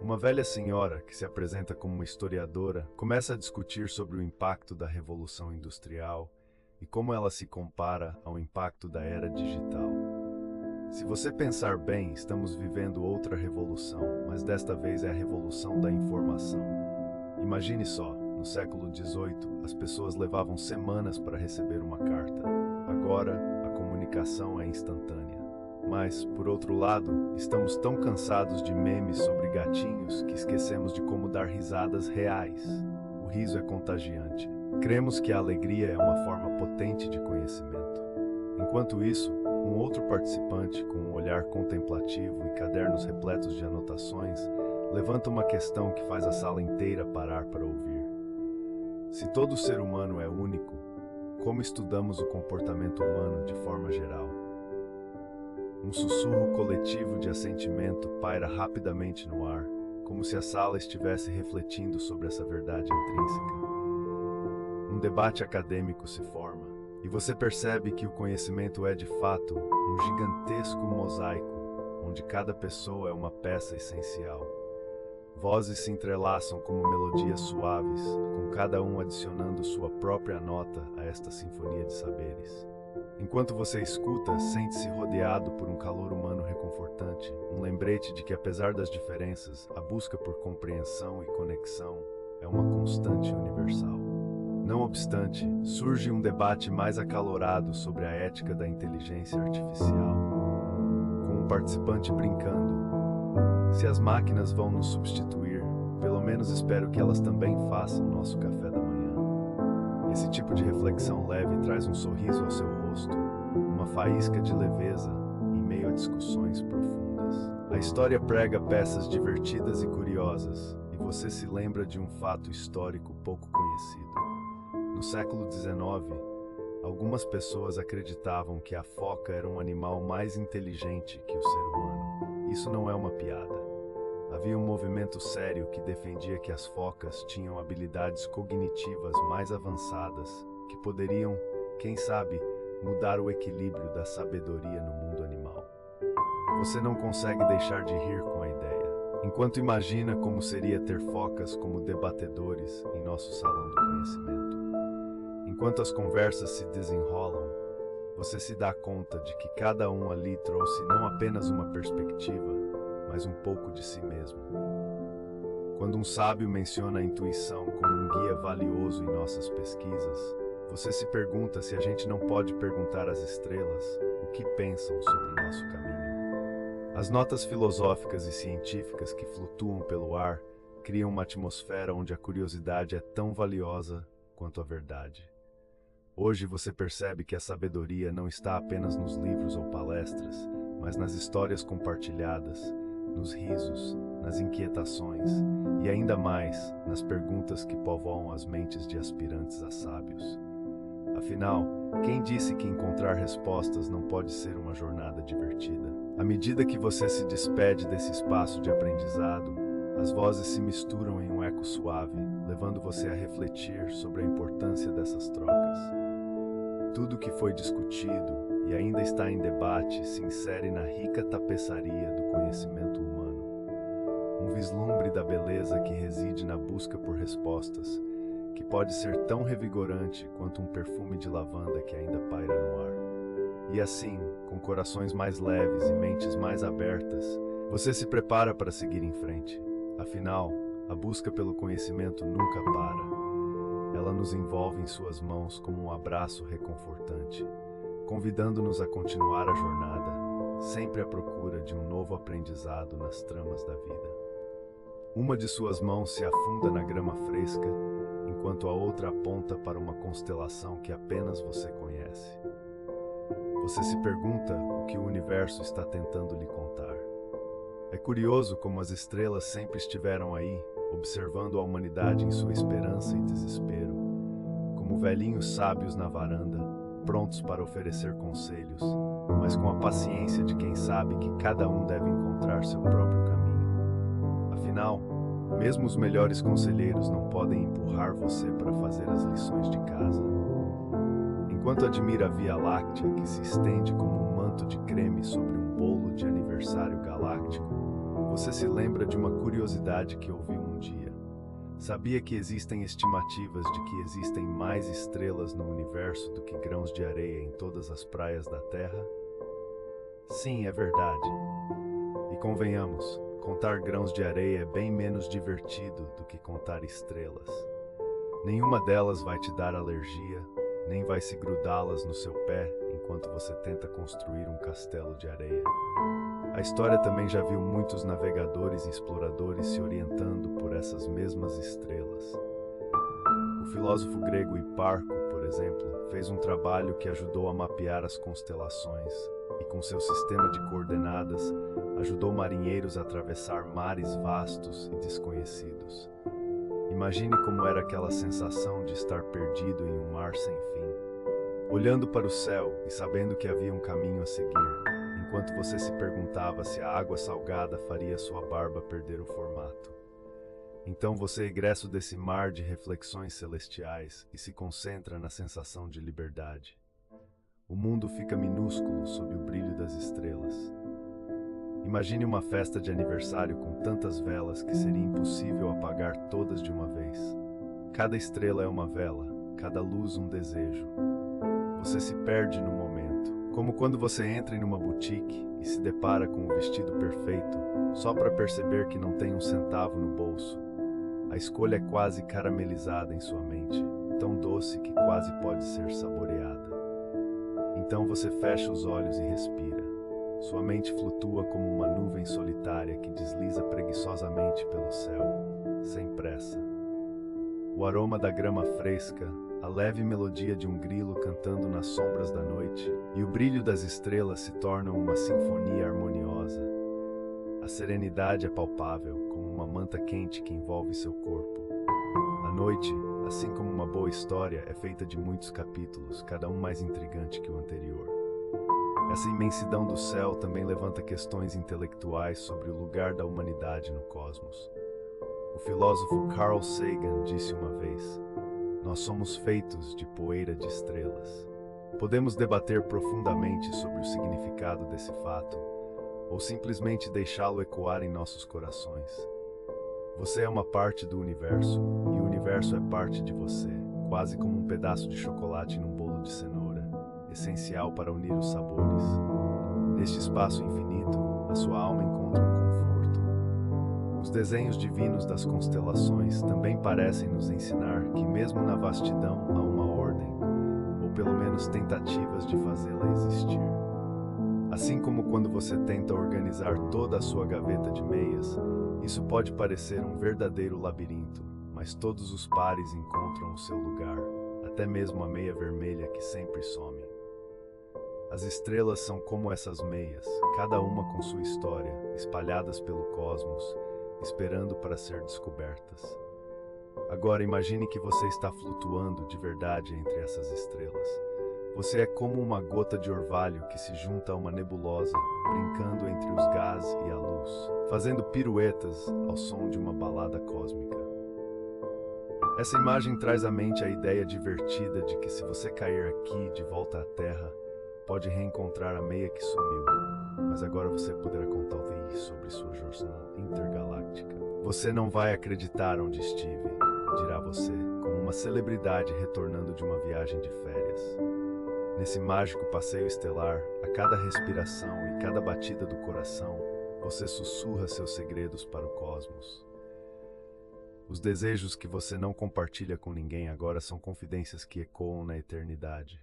Uma velha senhora, que se apresenta como uma historiadora, começa a discutir sobre o impacto da Revolução Industrial e como ela se compara ao impacto da era digital. Se você pensar bem, estamos vivendo outra revolução, mas desta vez é a revolução da informação. Imagine só, no século XVIII, as pessoas levavam semanas para receber uma carta. Agora, a comunicação é instantânea. Mas, por outro lado, estamos tão cansados de memes sobre gatinhos que esquecemos de como dar risadas reais. O riso é contagiante. Cremos que a alegria é uma forma potente de conhecimento. Enquanto isso, um outro participante, com um olhar contemplativo e cadernos repletos de anotações, levanta uma questão que faz a sala inteira parar para ouvir. Se todo ser humano é único, como estudamos o comportamento humano de forma geral? Um sussurro coletivo de assentimento paira rapidamente no ar, como se a sala estivesse refletindo sobre essa verdade intrínseca. Um debate acadêmico se forma, e você percebe que o conhecimento é de fato um gigantesco mosaico, onde cada pessoa é uma peça essencial. Vozes se entrelaçam como melodias suaves, com cada um adicionando sua própria nota a esta sinfonia de saberes. Enquanto você escuta, sente-se rodeado por um calor humano reconfortante, um lembrete de que, apesar das diferenças, a busca por compreensão e conexão é uma constante universal. Não obstante, surge um debate mais acalorado sobre a ética da inteligência artificial, com um participante brincando: se as máquinas vão nos substituir, pelo menos espero que elas também façam nosso café da manhã. Esse tipo de reflexão leve traz um sorriso ao seu rosto, uma faísca de leveza meio a discussões profundas. A história prega peças divertidas e curiosas, e você se lembra de um fato histórico pouco conhecido. No século XIX, algumas pessoas acreditavam que a foca era um animal mais inteligente que o ser humano. Isso não é uma piada. Havia um movimento sério que defendia que as focas tinham habilidades cognitivas mais avançadas, que poderiam, quem sabe, mudar o equilíbrio da sabedoria no mundo animal. Você não consegue deixar de rir com a ideia, enquanto imagina como seria ter focas como debatedores em nosso salão do conhecimento. Enquanto as conversas se desenrolam, você se dá conta de que cada um ali trouxe não apenas uma perspectiva, mas um pouco de si mesmo. Quando um sábio menciona a intuição como um guia valioso em nossas pesquisas, você se pergunta se a gente não pode perguntar às estrelas o que pensam sobre o nosso caminho. As notas filosóficas e científicas que flutuam pelo ar criam uma atmosfera onde a curiosidade é tão valiosa quanto a verdade. Hoje você percebe que a sabedoria não está apenas nos livros ou palestras, mas nas histórias compartilhadas, nos risos, nas inquietações e ainda mais nas perguntas que povoam as mentes de aspirantes a sábios. Afinal, quem disse que encontrar respostas não pode ser uma jornada divertida? À medida que você se despede desse espaço de aprendizado, as vozes se misturam em um eco suave, levando você a refletir sobre a importância dessas trocas. Tudo que foi discutido e ainda está em debate se insere na rica tapeçaria do conhecimento humano. Um vislumbre da beleza que reside na busca por respostas, que pode ser tão revigorante quanto um perfume de lavanda que ainda paira no ar. E assim, com corações mais leves e mentes mais abertas, você se prepara para seguir em frente. Afinal, a busca pelo conhecimento nunca para. Ela nos envolve em suas mãos como um abraço reconfortante, convidando-nos a continuar a jornada, sempre à procura de um novo aprendizado nas tramas da vida. Uma de suas mãos se afunda na grama fresca, enquanto a outra aponta para uma constelação que apenas você conhece. Você se pergunta o que o universo está tentando lhe contar. É curioso como as estrelas sempre estiveram aí, observando a humanidade em sua esperança e desespero, como velhinhos sábios na varanda, prontos para oferecer conselhos, mas com a paciência de quem sabe que cada um deve encontrar seu próprio caminho. Afinal, mesmo os melhores conselheiros não podem empurrar você para fazer as lições de casa. Enquanto admira a Via Láctea, que se estende como um manto de creme sobre um bolo de aniversário galáctico, você se lembra de uma curiosidade que ouviu um dia. Sabia que existem estimativas de que existem mais estrelas no universo do que grãos de areia em todas as praias da Terra? Sim, é verdade. E convenhamos, contar grãos de areia é bem menos divertido do que contar estrelas. Nenhuma delas vai te dar alergia, nem vai se grudá-las no seu pé enquanto você tenta construir um castelo de areia. A história também já viu muitos navegadores e exploradores se orientando por essas mesmas estrelas. O filósofo grego Hiparco, por exemplo, fez um trabalho que ajudou a mapear as constelações e, com seu sistema de coordenadas, ajudou marinheiros a atravessar mares vastos e desconhecidos. Imagine como era aquela sensação de estar perdido em um mar sem fim, olhando para o céu e sabendo que havia um caminho a seguir, enquanto você se perguntava se a água salgada faria sua barba perder o formato. Então você egressa desse mar de reflexões celestiais e se concentra na sensação de liberdade. O mundo fica minúsculo sob o brilho das estrelas. Imagine uma festa de aniversário com tantas velas que seria impossível apagar todas de uma vez. Cada estrela é uma vela, cada luz um desejo. Você se perde no momento, como quando você entra em uma boutique e se depara com o vestido perfeito, só para perceber que não tem um centavo no bolso. A escolha é quase caramelizada em sua mente, tão doce que quase pode ser saboreada. Então você fecha os olhos e respira. Sua mente flutua como uma nuvem solitária que desliza preguiçosamente pelo céu, sem pressa. O aroma da grama fresca, a leve melodia de um grilo cantando nas sombras da noite, e o brilho das estrelas se tornam uma sinfonia harmoniosa. A serenidade é palpável, como uma manta quente que envolve seu corpo. A noite, assim como uma boa história, é feita de muitos capítulos, cada um mais intrigante que o anterior. Essa imensidão do céu também levanta questões intelectuais sobre o lugar da humanidade no cosmos. O filósofo Carl Sagan disse uma vez: "Nós somos feitos de poeira de estrelas." Podemos debater profundamente sobre o significado desse fato, ou simplesmente deixá-lo ecoar em nossos corações. Você é uma parte do universo, e o universo é parte de você, quase como um pedaço de chocolate num bolo de cenoura, essencial para unir os sabores. Neste espaço infinito, a sua alma encontra um conforto. Os desenhos divinos das constelações também parecem nos ensinar que mesmo na vastidão há uma ordem, ou pelo menos tentativas de fazê-la existir. Assim como quando você tenta organizar toda a sua gaveta de meias, isso pode parecer um verdadeiro labirinto, mas todos os pares encontram o seu lugar, até mesmo a meia vermelha que sempre some. As estrelas são como essas meias, cada uma com sua história, espalhadas pelo cosmos, esperando para ser descobertas. Agora imagine que você está flutuando de verdade entre essas estrelas. Você é como uma gota de orvalho que se junta a uma nebulosa, brincando entre os gás e a luz, fazendo piruetas ao som de uma balada cósmica. Essa imagem traz à mente a ideia divertida de que se você cair aqui de volta à Terra, pode reencontrar a meia que sumiu, mas agora você poderá contar sobre sua jornada intergaláctica. Você não vai acreditar onde estive, dirá você, como uma celebridade retornando de uma viagem de férias. Nesse mágico passeio estelar, a cada respiração e cada batida do coração, você sussurra seus segredos para o cosmos. Os desejos que você não compartilha com ninguém agora são confidências que ecoam na eternidade.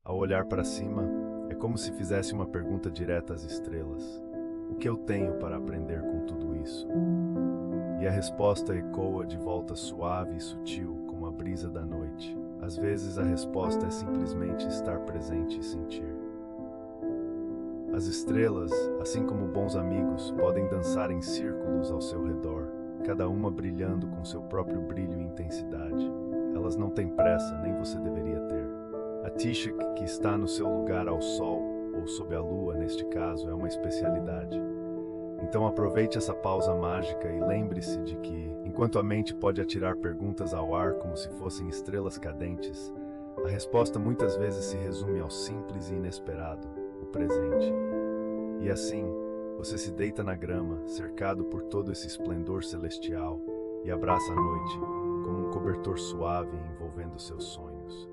Ao olhar para cima, é como se fizesse uma pergunta direta às estrelas: o que eu tenho para aprender com tudo isso? E a resposta ecoa de volta suave e sutil, como a brisa da noite. Às vezes a resposta é simplesmente estar presente e sentir. As estrelas, assim como bons amigos, podem dançar em círculos ao seu redor, cada uma brilhando com seu próprio brilho e intensidade. Elas não têm pressa, nem você deveria ter. A Tishak, que está no seu lugar ao sol, ou sob a lua neste caso, é uma especialidade. Então aproveite essa pausa mágica e lembre-se de que, enquanto a mente pode atirar perguntas ao ar como se fossem estrelas cadentes, a resposta muitas vezes se resume ao simples e inesperado, o presente. E assim, você se deita na grama, cercado por todo esse esplendor celestial, e abraça a noite, como um cobertor suave envolvendo seus sonhos.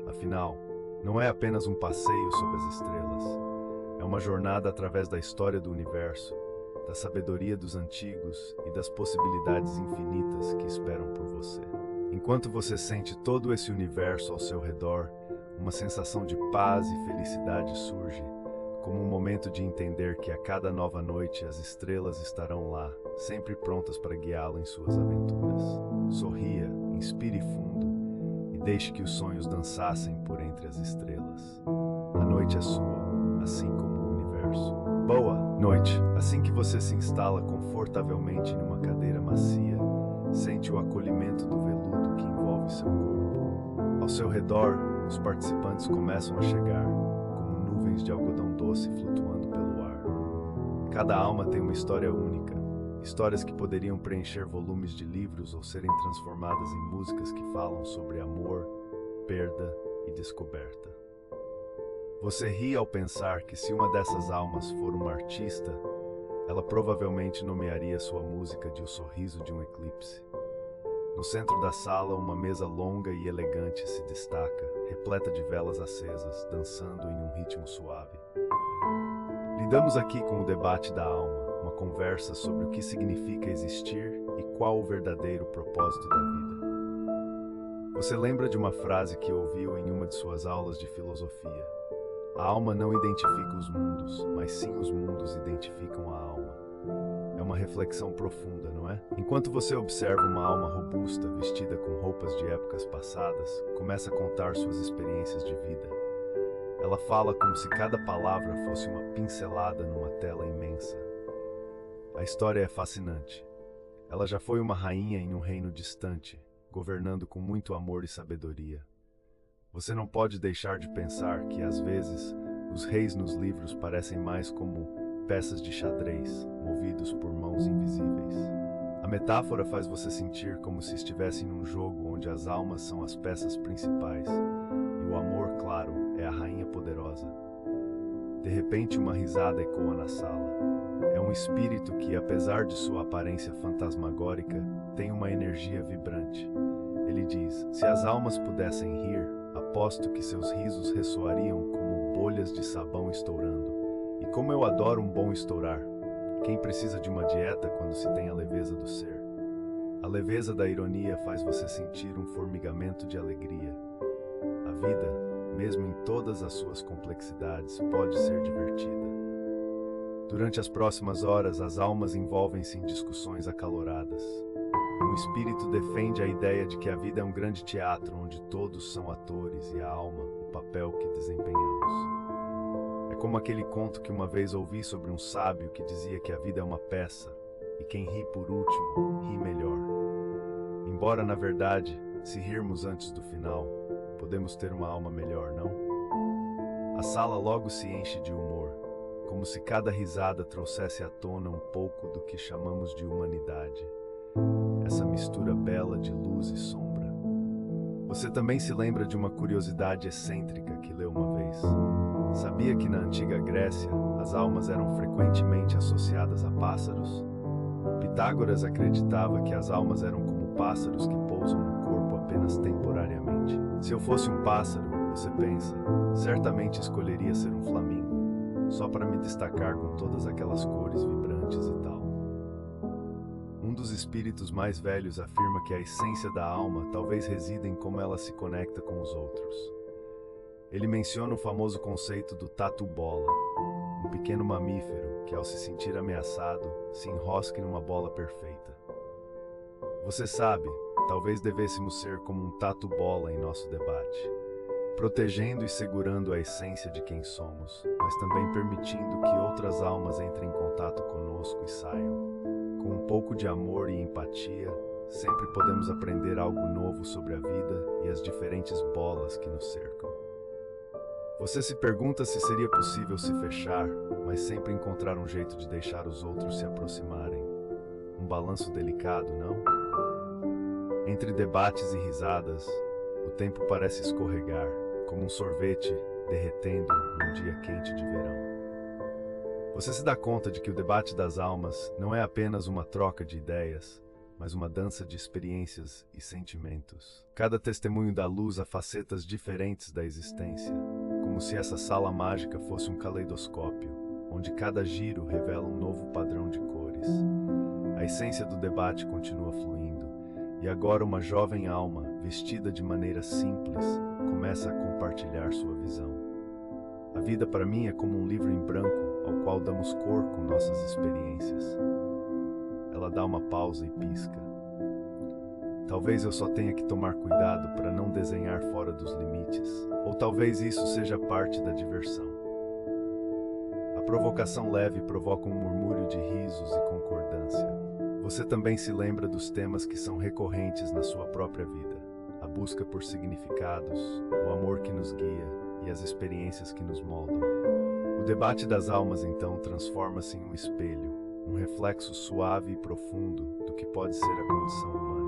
Afinal, não é apenas um passeio sob as estrelas, é uma jornada através da história do universo, da sabedoria dos antigos e das possibilidades infinitas que esperam por você. Enquanto você sente todo esse universo ao seu redor, uma sensação de paz e felicidade surge, como um momento de entender que a cada nova noite as estrelas estarão lá, sempre prontas para guiá-lo em suas aventuras. Sorria, inspire fundo e deixe que os sonhos dançassem por entre as estrelas. A noite é sua, assim como o universo. Boa noite! Assim que você se instala confortavelmente numa cadeira macia, sente o acolhimento do veludo que envolve seu corpo. Ao seu redor, os participantes começam a chegar, como nuvens de algodão doce flutuando pelo ar. Cada alma tem uma história única, histórias que poderiam preencher volumes de livros ou serem transformadas em músicas que falam sobre amor, perda e descoberta. Você ri ao pensar que se uma dessas almas for uma artista, ela provavelmente nomearia sua música de O Sorriso de um Eclipse. No centro da sala, uma mesa longa e elegante se destaca, repleta de velas acesas, dançando em um ritmo suave. Lidamos aqui com o debate da alma, uma conversa sobre o que significa existir e qual o verdadeiro propósito da vida. Você lembra de uma frase que ouviu em uma de suas aulas de filosofia? A alma não identifica os mundos, mas sim os mundos identificam a alma. É uma uma reflexão profunda, não é? Enquanto você observa uma alma robusta, vestida com roupas de épocas passadas, começa a contar suas experiências de vida. Ela fala como se cada palavra fosse uma pincelada numa tela imensa. A história é fascinante. Ela já foi uma rainha em um reino distante, governando com muito amor e sabedoria. Você não pode deixar de pensar que, às vezes, os reis nos livros parecem mais como peças de xadrez, movidos por mãos invisíveis. A metáfora faz você sentir como se estivesse num jogo onde as almas são as peças principais e o amor, claro, é a rainha poderosa. De repente, uma risada ecoa na sala. É um espírito que, apesar de sua aparência fantasmagórica, tem uma energia vibrante. Ele diz: se as almas pudessem rir, aposto que seus risos ressoariam como bolhas de sabão estourando. E como eu adoro um bom estourar! Quem precisa de uma dieta quando se tem a leveza do ser? A leveza da ironia faz você sentir um formigamento de alegria. A vida, mesmo em todas as suas complexidades, pode ser divertida. Durante as próximas horas, as almas envolvem-se em discussões acaloradas. Um espírito defende a ideia de que a vida é um grande teatro onde todos são atores e a alma, o papel que desempenhamos. É como aquele conto que uma vez ouvi sobre um sábio que dizia que a vida é uma peça e quem ri por último, ri melhor. Embora, na verdade, se rirmos antes do final, podemos ter uma alma melhor, não? A sala logo se enche de humor, como se cada risada trouxesse à tona um pouco do que chamamos de humanidade. Essa mistura bela de luz e sombra. Você também se lembra de uma curiosidade excêntrica que leu uma vez? Sabia que na antiga Grécia as almas eram frequentemente associadas a pássaros? Pitágoras acreditava que as almas eram como pássaros que pousam no corpo apenas temporariamente. Se eu fosse um pássaro, você pensa, certamente escolheria ser um flamingo, só para me destacar com todas aquelas cores vibrantes e tal. Um dos espíritos mais velhos afirma que a essência da alma talvez resida em como ela se conecta com os outros. Ele menciona o famoso conceito do tatu-bola, um pequeno mamífero que, ao se sentir ameaçado, se enrosca em uma bola perfeita. Você sabe, talvez devêssemos ser como um tatu-bola em nosso debate, protegendo e segurando a essência de quem somos, mas também permitindo que outras almas entrem em contato conosco e saiam. Com um pouco de amor e empatia, sempre podemos aprender algo novo sobre a vida e as diferentes bolas que nos cercam. Você se pergunta se seria possível se fechar, mas sempre encontrar um jeito de deixar os outros se aproximarem. Um balanço delicado, não? Entre debates e risadas, o tempo parece escorregar, como um sorvete derretendo num dia quente de verão. Você se dá conta de que o debate das almas não é apenas uma troca de ideias, mas uma dança de experiências e sentimentos. Cada testemunho dá luz a facetas diferentes da existência, como se essa sala mágica fosse um caleidoscópio, onde cada giro revela um novo padrão de cores. A essência do debate continua fluindo, e agora uma jovem alma, vestida de maneira simples, começa a compartilhar sua visão. A vida para mim é como um livro em branco ao qual damos cor com nossas experiências. Ela dá uma pausa e pisca. Talvez eu só tenha que tomar cuidado para não desenhar fora dos limites, ou talvez isso seja parte da diversão. A provocação leve provoca um murmúrio de risos e concordância. Você também se lembra dos temas que são recorrentes na sua própria vida: a busca por significados, o amor que nos guia e as experiências que nos moldam. O debate das almas, então, transforma-se em um espelho, um reflexo suave e profundo do que pode ser a condição humana.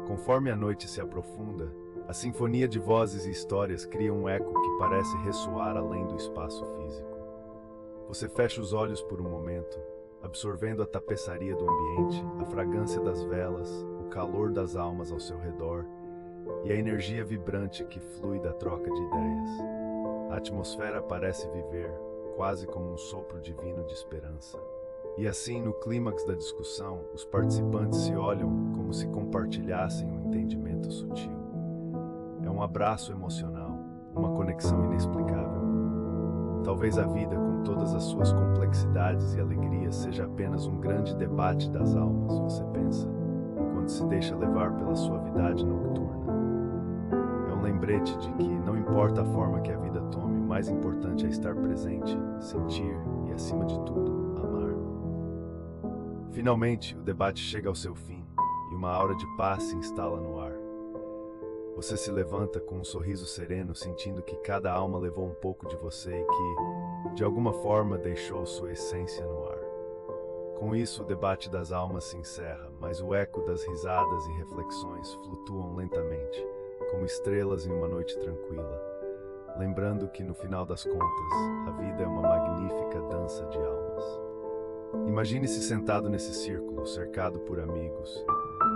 Conforme a noite se aprofunda, a sinfonia de vozes e histórias cria um eco que parece ressoar além do espaço físico. Você fecha os olhos por um momento, absorvendo a tapeçaria do ambiente, a fragrância das velas, o calor das almas ao seu redor e a energia vibrante que flui da troca de ideias. A atmosfera parece viver, quase como um sopro divino de esperança. E assim, no clímax da discussão, os participantes se olham como se compartilhassem um entendimento sutil. É um abraço emocional, uma conexão inexplicável. Talvez a vida, com todas as suas complexidades e alegrias, seja apenas um grande debate das almas, você pensa, enquanto se deixa levar pela suavidade nocturna. É um lembrete de que não importa a forma que a vida tome, o mais importante é estar presente, sentir e, acima de tudo, amar. Finalmente, o debate chega ao seu fim e uma aura de paz se instala no ar. Você se levanta com um sorriso sereno, sentindo que cada alma levou um pouco de você e que, de alguma forma, deixou sua essência no ar. Com isso, o debate das almas se encerra, mas o eco das risadas e reflexões flutuam lentamente, como estrelas em uma noite tranquila, lembrando que, no final das contas, a vida é uma magnífica dança de almas. Imagine-se sentado nesse círculo, cercado por amigos.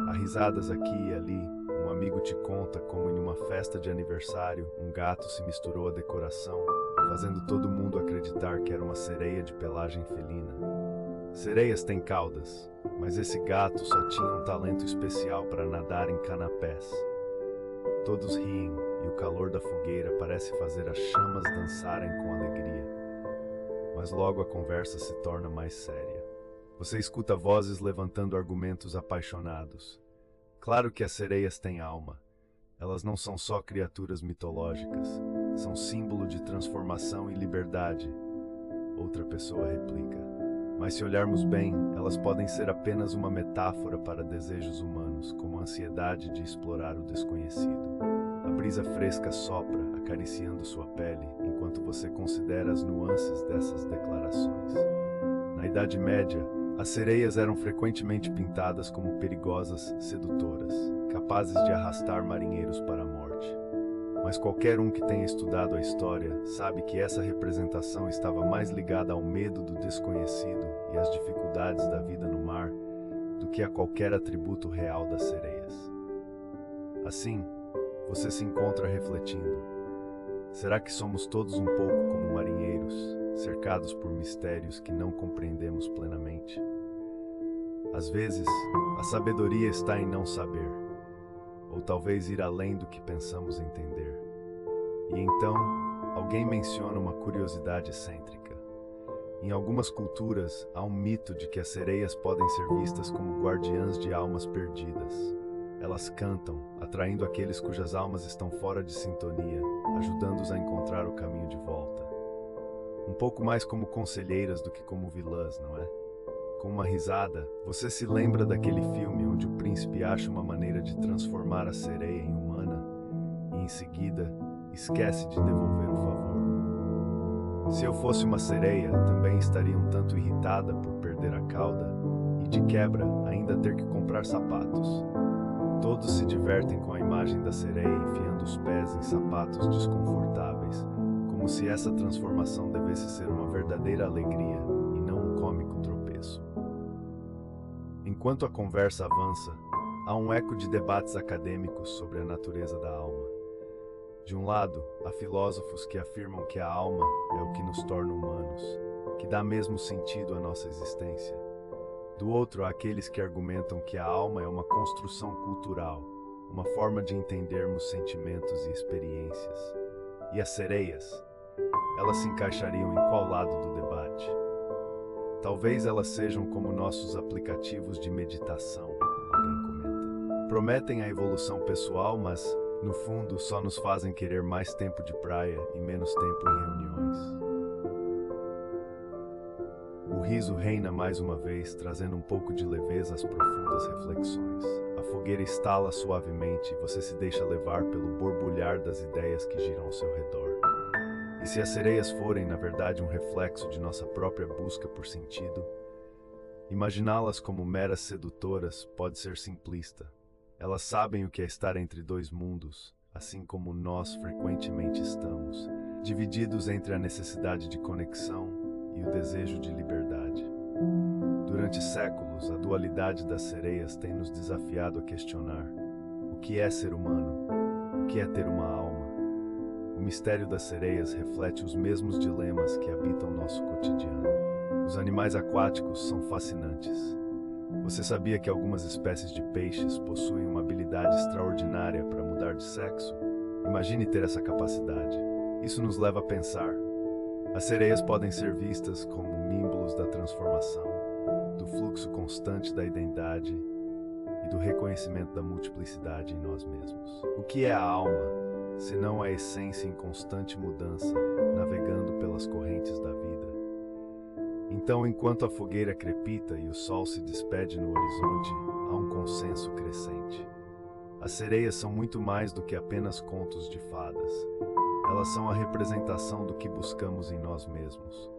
Há risadas aqui e ali. Um amigo te conta como, em uma festa de aniversário, um gato se misturou à decoração, fazendo todo mundo acreditar que era uma sereia de pelagem felina. Sereias têm caudas, mas esse gato só tinha um talento especial para nadar em canapés. Todos riem e o calor da fogueira parece fazer as chamas dançarem com alegria. Mas logo a conversa se torna mais séria. Você escuta vozes levantando argumentos apaixonados. Claro que as sereias têm alma. Elas não são só criaturas mitológicas, são símbolo de transformação e liberdade. Outra pessoa replica. Mas se olharmos bem, elas podem ser apenas uma metáfora para desejos humanos, como a ansiedade de explorar o desconhecido. A brisa fresca sopra, acariciando sua pele, enquanto você considera as nuances dessas declarações. Na Idade Média, as sereias eram frequentemente pintadas como perigosas sedutoras, capazes de arrastar marinheiros para a morte. Mas qualquer um que tenha estudado a história sabe que essa representação estava mais ligada ao medo do desconhecido e às dificuldades da vida no mar do que a qualquer atributo real das sereias. Assim, você se encontra refletindo: será que somos todos um pouco como marinheiros, cercados por mistérios que não compreendemos plenamente? Às vezes, a sabedoria está em não saber, ou talvez ir além do que pensamos entender. E então, alguém menciona uma curiosidade excêntrica. Em algumas culturas, há um mito de que as sereias podem ser vistas como guardiãs de almas perdidas. Elas cantam, atraindo aqueles cujas almas estão fora de sintonia, ajudando-os a encontrar o caminho de volta. Um pouco mais como conselheiras do que como vilãs, não é? Com uma risada, você se lembra daquele filme onde o príncipe acha uma maneira de transformar a sereia em humana e, em seguida, esquece de devolver o favor. Se eu fosse uma sereia, também estaria um tanto irritada por perder a cauda e, de quebra, ainda ter que comprar sapatos. Todos se divertem com a imagem da sereia enfiando os pés em sapatos desconfortáveis, como se essa transformação devesse ser uma verdadeira alegria e não um cômico tropeço. Enquanto a conversa avança, há um eco de debates acadêmicos sobre a natureza da alma. De um lado, há filósofos que afirmam que a alma é o que nos torna humanos, que dá mesmo sentido à nossa existência. Do outro, há aqueles que argumentam que a alma é uma construção cultural, uma forma de entendermos sentimentos e experiências. E as sereias? Elas se encaixariam em qual lado do debate? Talvez elas sejam como nossos aplicativos de meditação, alguém comenta. Prometem a evolução pessoal, mas, no fundo, só nos fazem querer mais tempo de praia e menos tempo em reuniões. O riso reina mais uma vez, trazendo um pouco de leveza às profundas reflexões. A fogueira estala suavemente e você se deixa levar pelo borbulhar das ideias que giram ao seu redor. E se as sereias forem, na verdade, um reflexo de nossa própria busca por sentido, imaginá-las como meras sedutoras pode ser simplista. Elas sabem o que é estar entre dois mundos, assim como nós frequentemente estamos, divididos entre a necessidade de conexão e o desejo de liberdade. Durante séculos, a dualidade das sereias tem nos desafiado a questionar: o que é ser humano? O que é ter uma alma? O mistério das sereias reflete os mesmos dilemas que habitam nosso cotidiano. Os animais aquáticos são fascinantes. Você sabia que algumas espécies de peixes possuem uma habilidade extraordinária para mudar de sexo? Imagine ter essa capacidade. Isso nos leva a pensar: As sereias podem ser vistas como símbolos da transformação, do fluxo constante da identidade e do reconhecimento da multiplicidade em nós mesmos. O que é a alma, senão a essência em constante mudança, navegando pelas correntes da vida? Então, enquanto a fogueira crepita e o sol se despede no horizonte, há um consenso crescente. As sereias são muito mais do que apenas contos de fadas. Elas são a representação do que buscamos em nós mesmos.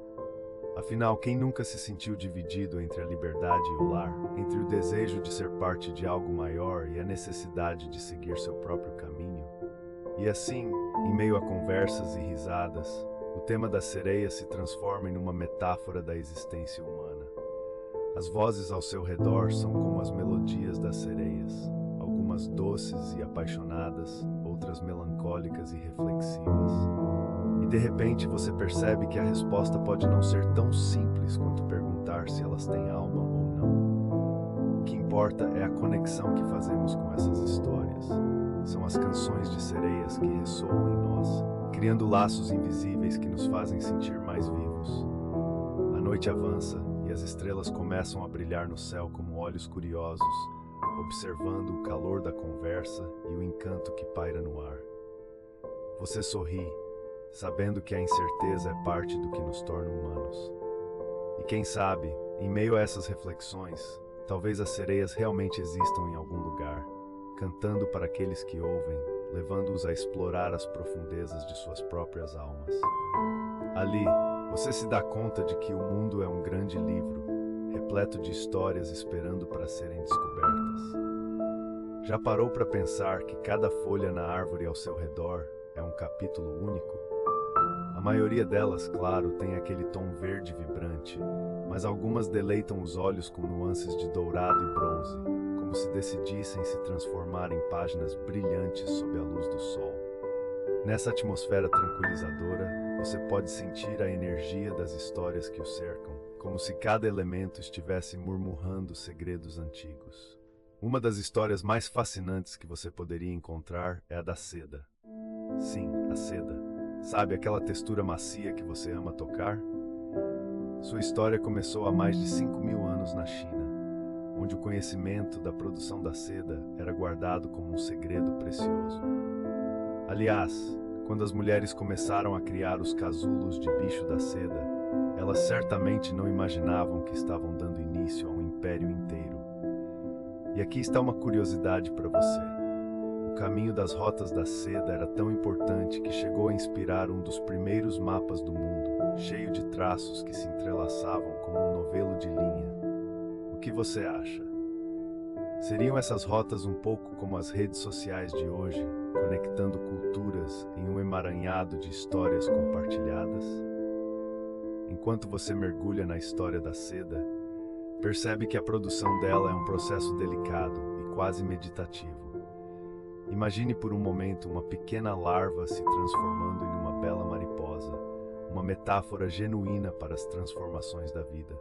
Afinal, quem nunca se sentiu dividido entre a liberdade e o lar, entre o desejo de ser parte de algo maior e a necessidade de seguir seu próprio caminho? E assim, em meio a conversas e risadas, o tema da sereia se transforma em uma metáfora da existência humana. As vozes ao seu redor são como as melodias das sereias, algumas doces e apaixonadas, outras melancólicas e reflexivas. E de repente você percebe que a resposta pode não ser tão simples quanto perguntar se elas têm alma ou não. O que importa é a conexão que fazemos com essas histórias. São as canções de sereias que ressoam em nós, criando laços invisíveis que nos fazem sentir mais vivos. A noite avança e as estrelas começam a brilhar no céu como olhos curiosos, observando o calor da conversa e o encanto que paira no ar. Você sorri, sabendo que a incerteza é parte do que nos torna humanos. E quem sabe, em meio a essas reflexões, talvez as sereias realmente existam em algum lugar, cantando para aqueles que ouvem, levando-os a explorar as profundezas de suas próprias almas. Ali, você se dá conta de que o mundo é um grande livro, repleto de histórias esperando para serem descobertas. Já parou para pensar que cada folha na árvore ao seu redor é um capítulo único? A maioria delas, claro, tem aquele tom verde vibrante, mas algumas deleitam os olhos com nuances de dourado e bronze, como se decidissem se transformar em páginas brilhantes sob a luz do sol. Nessa atmosfera tranquilizadora, você pode sentir a energia das histórias que o cercam, como se cada elemento estivesse murmurando segredos antigos. Uma das histórias mais fascinantes que você poderia encontrar é a da seda. Sim, a seda. Sabe aquela textura macia que você ama tocar? Sua história começou há mais de 5.000 anos na China, onde o conhecimento da produção da seda era guardado como um segredo precioso. Aliás, quando as mulheres começaram a criar os casulos de bicho da seda, elas certamente não imaginavam que estavam dando início a um império inteiro. E aqui está uma curiosidade para você. O caminho das rotas da seda era tão importante que chegou a inspirar um dos primeiros mapas do mundo, cheio de traços que se entrelaçavam como um novelo de linha. O que você acha? Seriam essas rotas um pouco como as redes sociais de hoje, conectando culturas em um emaranhado de histórias compartilhadas? Enquanto você mergulha na história da seda, percebe que a produção dela é um processo delicado e quase meditativo. Imagine por um momento uma pequena larva se transformando em uma bela mariposa, uma metáfora genuína para as transformações da vida.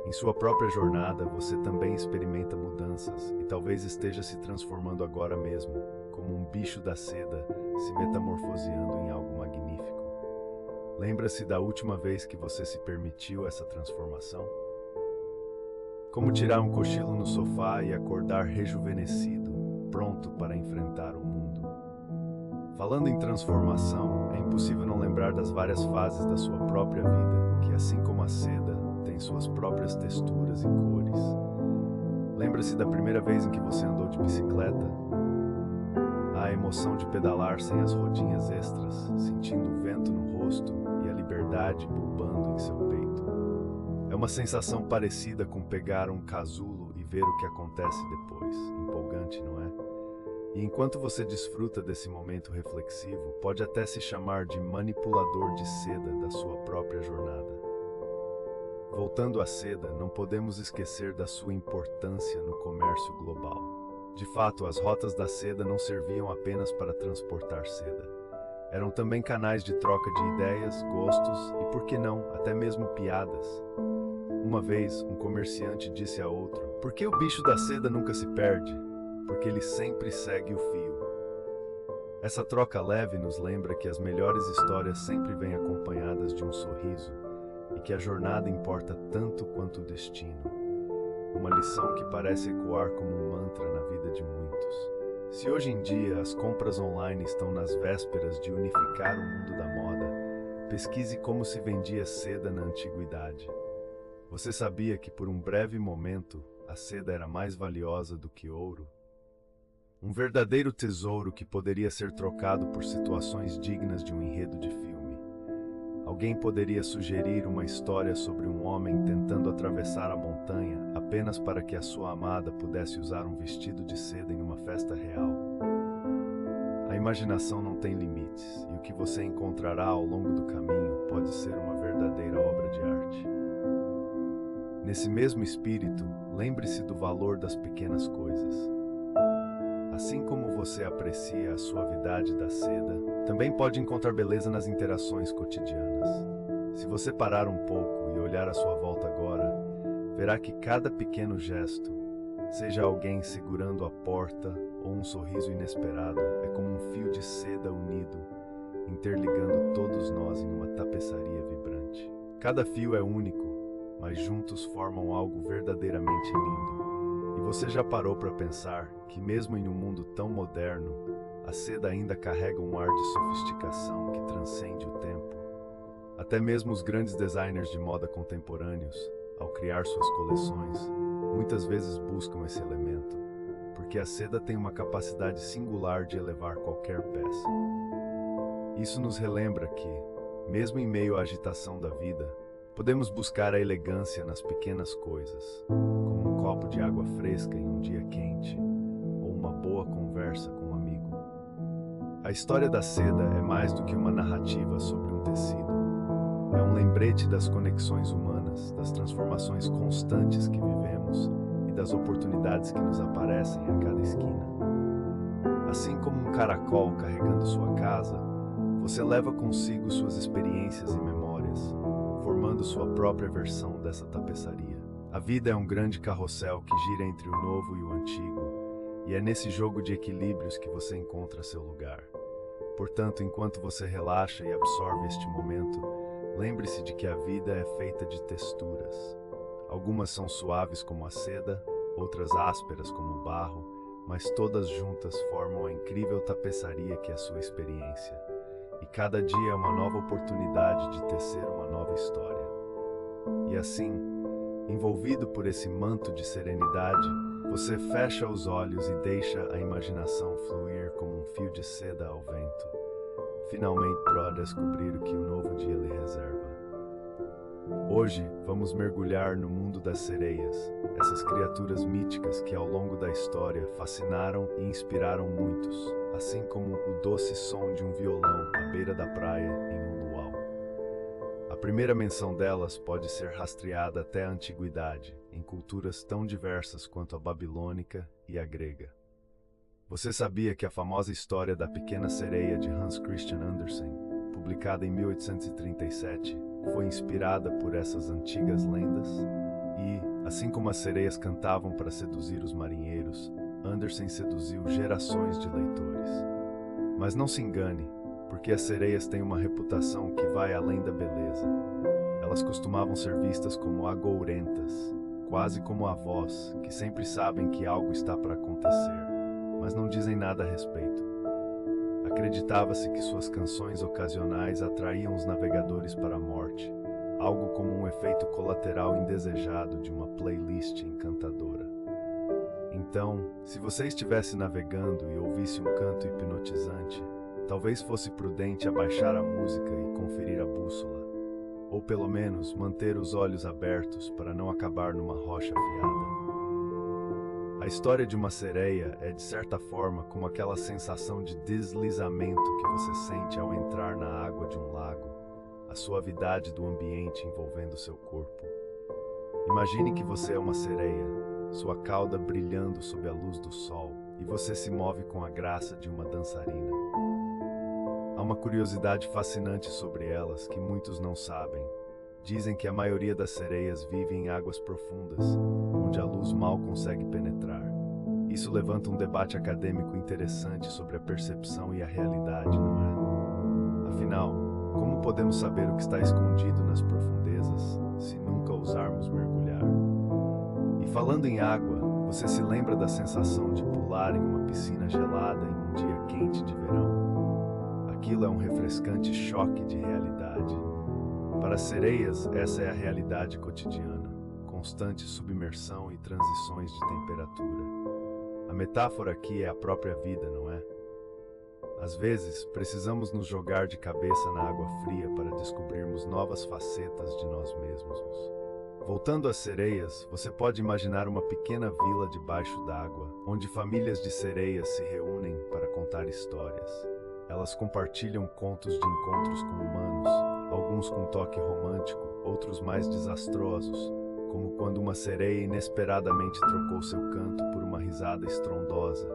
Em sua própria jornada, você também experimenta mudanças e talvez esteja se transformando agora mesmo, como um bicho da seda se metamorfoseando em algo magnífico. Lembra-se da última vez que você se permitiu essa transformação? Como tirar um cochilo no sofá e acordar rejuvenescido, pronto para enfrentar o mundo. Falando em transformação, é impossível não lembrar das várias fases da sua própria vida, que assim como a seda, tem suas próprias texturas e cores. Lembra-se da primeira vez em que você andou de bicicleta? A emoção de pedalar sem as rodinhas extras, sentindo o vento no rosto e a liberdade pulsando em seu peito. É uma sensação parecida com pegar um casulo e ver o que acontece depois. Empolgante, não é? E enquanto você desfruta desse momento reflexivo, pode até se chamar de manipulador de seda da sua própria jornada. Voltando à seda, não podemos esquecer da sua importância no comércio global. De fato, as rotas da seda não serviam apenas para transportar seda. Eram também canais de troca de ideias, gostos e, por que não, até mesmo piadas. Uma vez, um comerciante disse a outro: "Por que o bicho da seda nunca se perde? Porque ele sempre segue o fio." Essa troca leve nos lembra que as melhores histórias sempre vêm acompanhadas de um sorriso e que a jornada importa tanto quanto o destino. Uma lição que parece ecoar como um mantra na vida de muitos. Se hoje em dia as compras online estão nas vésperas de unificar o mundo da moda, pesquise como se vendia seda na antiguidade. Você sabia que por um breve momento a seda era mais valiosa do que ouro? Um verdadeiro tesouro que poderia ser trocado por situações dignas de um enredo de filme. Alguém poderia sugerir uma história sobre um homem tentando atravessar a montanha apenas para que a sua amada pudesse usar um vestido de seda em uma festa real. A imaginação não tem limites, e o que você encontrará ao longo do caminho pode ser uma verdadeira obra de arte. Nesse mesmo espírito, lembre-se do valor das pequenas coisas. Assim como você aprecia a suavidade da seda, também pode encontrar beleza nas interações cotidianas. Se você parar um pouco e olhar à sua volta agora, verá que cada pequeno gesto, seja alguém segurando a porta ou um sorriso inesperado, é como um fio de seda unido, interligando todos nós em uma tapeçaria vibrante. Cada fio é único, mas juntos formam algo verdadeiramente lindo. E você já parou para pensar que mesmo em um mundo tão moderno, a seda ainda carrega um ar de sofisticação que transcende o tempo? Até mesmo os grandes designers de moda contemporâneos, ao criar suas coleções, muitas vezes buscam esse elemento, porque a seda tem uma capacidade singular de elevar qualquer peça. Isso nos relembra que, mesmo em meio à agitação da vida, podemos buscar a elegância nas pequenas coisas, como um copo de água fresca em um dia quente, ou uma boa conversa com um amigo. A história da seda é mais do que uma narrativa sobre um tecido. É um lembrete das conexões humanas, das transformações constantes que vivemos e das oportunidades que nos aparecem a cada esquina. Assim como um caracol carregando sua casa, você leva consigo suas experiências e memórias, formando sua própria versão dessa tapeçaria. A vida é um grande carrossel que gira entre o novo e o antigo, e é nesse jogo de equilíbrios que você encontra seu lugar. Portanto, enquanto você relaxa e absorve este momento, lembre-se de que a vida é feita de texturas. Algumas são suaves como a seda, outras ásperas como o barro, mas todas juntas formam a incrível tapeçaria que é a sua experiência. E cada dia é uma nova oportunidade de tecer uma nova história. E assim, envolvido por esse manto de serenidade, você fecha os olhos e deixa a imaginação fluir como um fio de seda ao vento, finalmente para descobrir o que o novo dia lhe reserva. Hoje, vamos mergulhar no mundo das sereias, essas criaturas míticas que ao longo da história fascinaram e inspiraram muitos, assim como o doce som de um violão à beira da praia em um luau. A primeira menção delas pode ser rastreada até a antiguidade, em culturas tão diversas quanto a babilônica e a grega. Você sabia que a famosa história da Pequena Sereia de Hans Christian Andersen, publicada em 1837, foi inspirada por essas antigas lendas? E, assim como as sereias cantavam para seduzir os marinheiros, Andersen seduziu gerações de leitores. Mas não se engane, porque as sereias têm uma reputação que vai além da beleza. Elas costumavam ser vistas como agourentas, quase como avós, que sempre sabem que algo está para acontecer, mas não dizem nada a respeito. Acreditava-se que suas canções ocasionais atraíam os navegadores para a morte, algo como um efeito colateral indesejado de uma playlist encantadora. Então, se você estivesse navegando e ouvisse um canto hipnotizante, talvez fosse prudente abaixar a música e conferir a bússola, ou pelo menos manter os olhos abertos para não acabar numa rocha afiada. A história de uma sereia é, de certa forma, como aquela sensação de deslizamento que você sente ao entrar na água de um lago, a suavidade do ambiente envolvendo seu corpo. Imagine que você é uma sereia, sua cauda brilhando sob a luz do sol, e você se move com a graça de uma dançarina. Há uma curiosidade fascinante sobre elas que muitos não sabem. Dizem que a maioria das sereias vive em águas profundas, onde a luz mal consegue penetrar. Isso levanta um debate acadêmico interessante sobre a percepção e a realidade, não é? Afinal, como podemos saber o que está escondido nas profundezas se nunca ousarmos mergulhar? E falando em água, você se lembra da sensação de pular em uma piscina gelada em um dia quente de verão? Aquilo é um refrescante choque de realidade. Para as sereias, essa é a realidade cotidiana, constante submersão e transições de temperatura. A metáfora aqui é a própria vida, não é? Às vezes, precisamos nos jogar de cabeça na água fria para descobrirmos novas facetas de nós mesmos. Voltando às sereias, você pode imaginar uma pequena vila debaixo d'água, onde famílias de sereias se reúnem para contar histórias. Elas compartilham contos de encontros com humanos, alguns com toque romântico, outros mais desastrosos, como quando uma sereia inesperadamente trocou seu canto por uma risada estrondosa,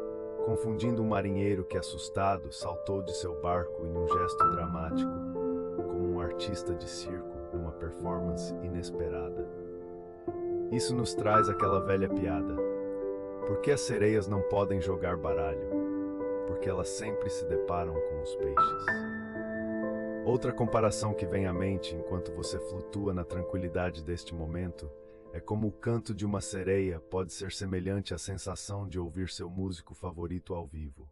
confundindo um marinheiro que, assustado, saltou de seu barco em um gesto dramático, como um artista de circo numa performance inesperada. Isso nos traz aquela velha piada. Por que as sereias não podem jogar baralho? Porque elas sempre se deparam com os peixes. Outra comparação que vem à mente enquanto você flutua na tranquilidade deste momento é como o canto de uma sereia pode ser semelhante à sensação de ouvir seu músico favorito ao vivo.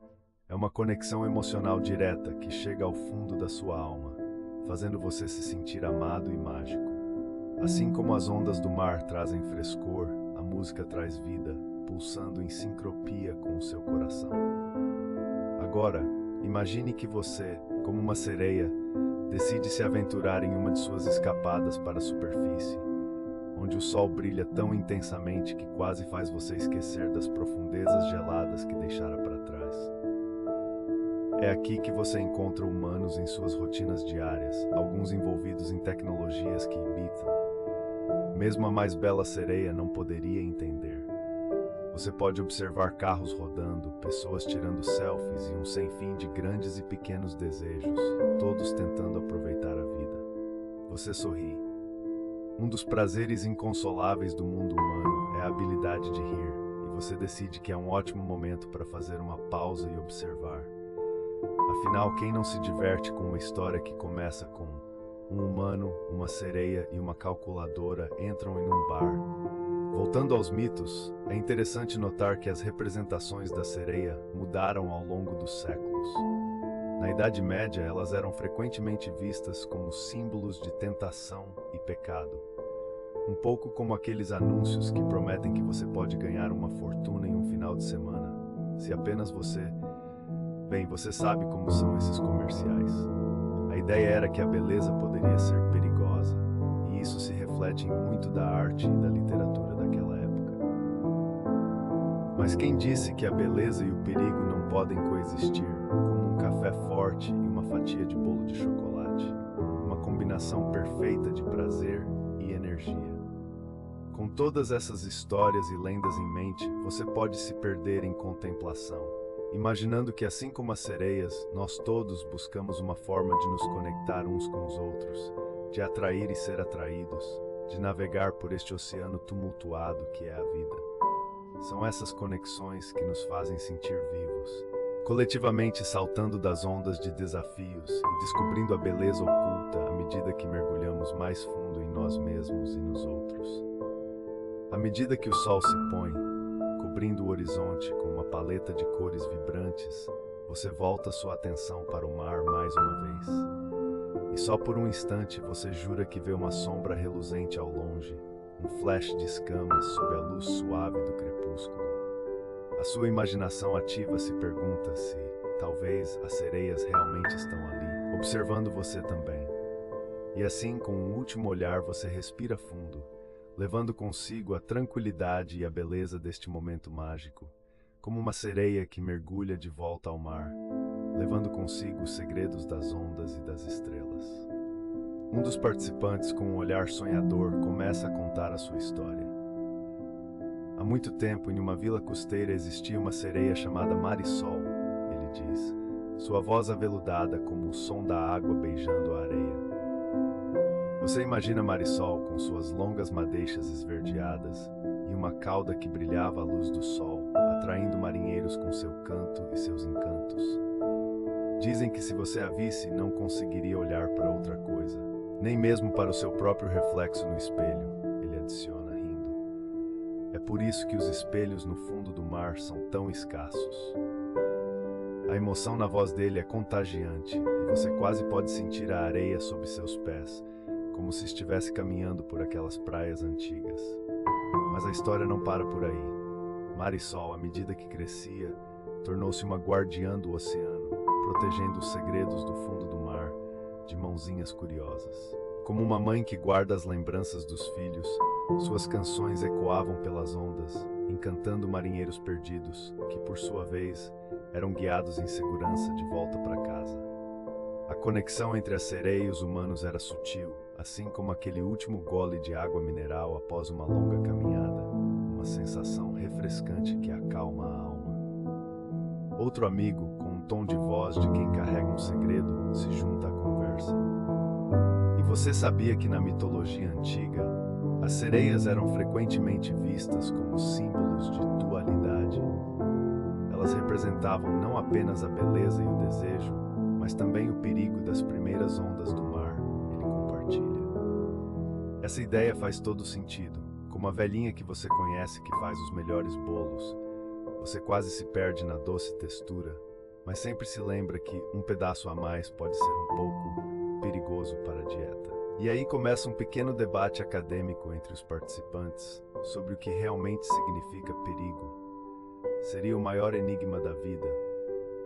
É uma conexão emocional direta que chega ao fundo da sua alma, fazendo você se sentir amado e mágico. Assim como as ondas do mar trazem frescor, a música traz vida, pulsando em sincronia com o seu coração. Agora, imagine que você, como uma sereia, decide se aventurar em uma de suas escapadas para a superfície, onde o sol brilha tão intensamente que quase faz você esquecer das profundezas geladas que deixara para trás. É aqui que você encontra humanos em suas rotinas diárias, alguns envolvidos em tecnologias que imitam. Mesmo a mais bela sereia não poderia entender. Você pode observar carros rodando, pessoas tirando selfies e um sem fim de grandes e pequenos desejos, todos tentando aproveitar a vida. Você sorri. Um dos prazeres inconsoláveis do mundo humano é a habilidade de rir, e você decide que é um ótimo momento para fazer uma pausa e observar. Afinal, quem não se diverte com uma história que começa com um humano, uma sereia e uma calculadora entram em um bar? Voltando aos mitos, é interessante notar que as representações da sereia mudaram ao longo dos séculos. Na Idade Média, elas eram frequentemente vistas como símbolos de tentação e pecado. Um pouco como aqueles anúncios que prometem que você pode ganhar uma fortuna em um final de semana, se apenas você... Bem, você sabe como são esses comerciais. A ideia era que a beleza poderia ser perigosa, e isso se reflete em muito da arte e da literatura daquela época. Mas quem disse que a beleza e o perigo não podem coexistir, como um café forte e uma fatia de bolo de chocolate, uma combinação perfeita de prazer e energia? Com todas essas histórias e lendas em mente, você pode se perder em contemplação, imaginando que, assim como as sereias, nós todos buscamos uma forma de nos conectar uns com os outros, de atrair e ser atraídos, de navegar por este oceano tumultuado que é a vida. São essas conexões que nos fazem sentir vivos, coletivamente saltando das ondas de desafios e descobrindo a beleza oculta à medida que mergulhamos mais fundo em nós mesmos e nos outros. À medida que o sol se põe, cobrindo o horizonte com uma paleta de cores vibrantes, você volta sua atenção para o mar mais uma vez. E só por um instante você jura que vê uma sombra reluzente ao longe, um flash de escamas sob a luz suave do crepúsculo. A sua imaginação ativa se pergunta se, talvez, as sereias realmente estão ali, observando você também. E assim, com um último olhar, você respira fundo, levando consigo a tranquilidade e a beleza deste momento mágico, como uma sereia que mergulha de volta ao mar, levando consigo os segredos das ondas e das estrelas. Um dos participantes, com um olhar sonhador, começa a contar a sua história. Há muito tempo, em uma vila costeira, existia uma sereia chamada Marisol, ele diz, sua voz aveludada como o som da água beijando a areia. Você imagina Marisol com suas longas madeixas esverdeadas e uma cauda que brilhava à luz do sol, atraindo marinheiros com seu canto e seus encantos. Dizem que se você a visse, não conseguiria olhar para outra coisa, nem mesmo para o seu próprio reflexo no espelho, ele adiciona, rindo. É por isso que os espelhos no fundo do mar são tão escassos. A emoção na voz dele é contagiante e você quase pode sentir a areia sob seus pés, como se estivesse caminhando por aquelas praias antigas. Mas a história não para por aí. Marisol, à medida que crescia, tornou-se uma guardiã do oceano, protegendo os segredos do fundo do mar de mãozinhas curiosas. Como uma mãe que guarda as lembranças dos filhos, suas canções ecoavam pelas ondas, encantando marinheiros perdidos, que por sua vez eram guiados em segurança de volta para casa. A conexão entre a sereia e os humanos era sutil, assim como aquele último gole de água mineral após uma longa caminhada, uma sensação refrescante que acalma a alma. Outro amigo, com um tom de voz de quem carrega um segredo, se junta à conversa. E você sabia que na mitologia antiga, as sereias eram frequentemente vistas como símbolos de dualidade? Elas representavam não apenas a beleza e o desejo, mas também o perigo das primeiras ondas do mar, ele compartilha. Essa ideia faz todo sentido, como a velhinha que você conhece que faz os melhores bolos. Você quase se perde na doce textura, mas sempre se lembra que um pedaço a mais pode ser um pouco perigoso para a dieta. E aí começa um pequeno debate acadêmico entre os participantes sobre o que realmente significa perigo. Seria o maior enigma da vida,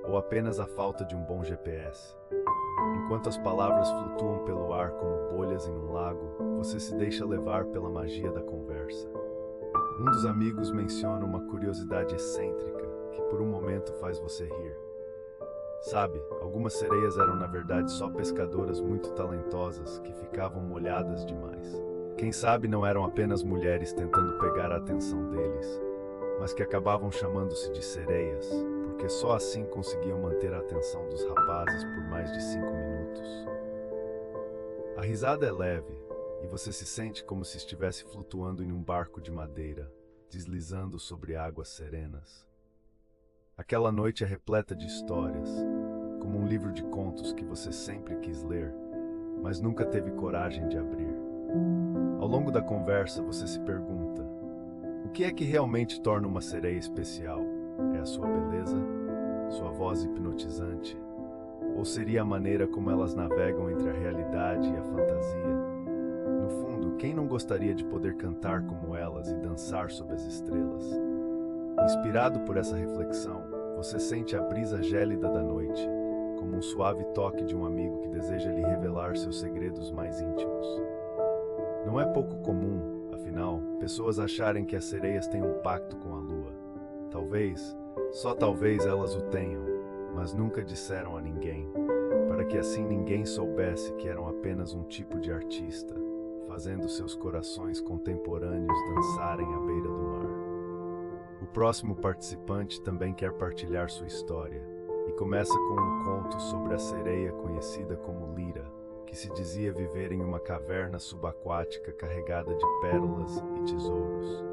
ou apenas a falta de um bom GPS? Enquanto as palavras flutuam pelo ar como bolhas em um lago, você se deixa levar pela magia da conversa. Um dos amigos menciona uma curiosidade excêntrica que por um momento faz você rir. Sabe, algumas sereias eram na verdade só pescadoras muito talentosas que ficavam molhadas demais. Quem sabe não eram apenas mulheres tentando pegar a atenção deles, mas que acabavam chamando-se de sereias, porque só assim conseguiam manter a atenção dos rapazes por mais de 5 minutos. A risada é leve, e você se sente como se estivesse flutuando em um barco de madeira, deslizando sobre águas serenas. Aquela noite é repleta de histórias, como um livro de contos que você sempre quis ler, mas nunca teve coragem de abrir. Ao longo da conversa, você se pergunta: o que é que realmente torna uma sereia especial? É a sua beleza? Sua voz hipnotizante? Ou seria a maneira como elas navegam entre a realidade e a fantasia? No fundo, quem não gostaria de poder cantar como elas e dançar sob as estrelas? Inspirado por essa reflexão, você sente a brisa gélida da noite, como um suave toque de um amigo que deseja lhe revelar seus segredos mais íntimos. Não é pouco comum, afinal, pessoas acharem que as sereias têm um pacto com a lua. Talvez, só talvez elas o tenham, mas nunca disseram a ninguém, para que assim ninguém soubesse que eram apenas um tipo de artista, fazendo seus corações contemporâneos dançarem à beira do mar. O próximo participante também quer partilhar sua história, e começa com um conto sobre a sereia conhecida como Lira, que se dizia viver em uma caverna subaquática carregada de pérolas e tesouros.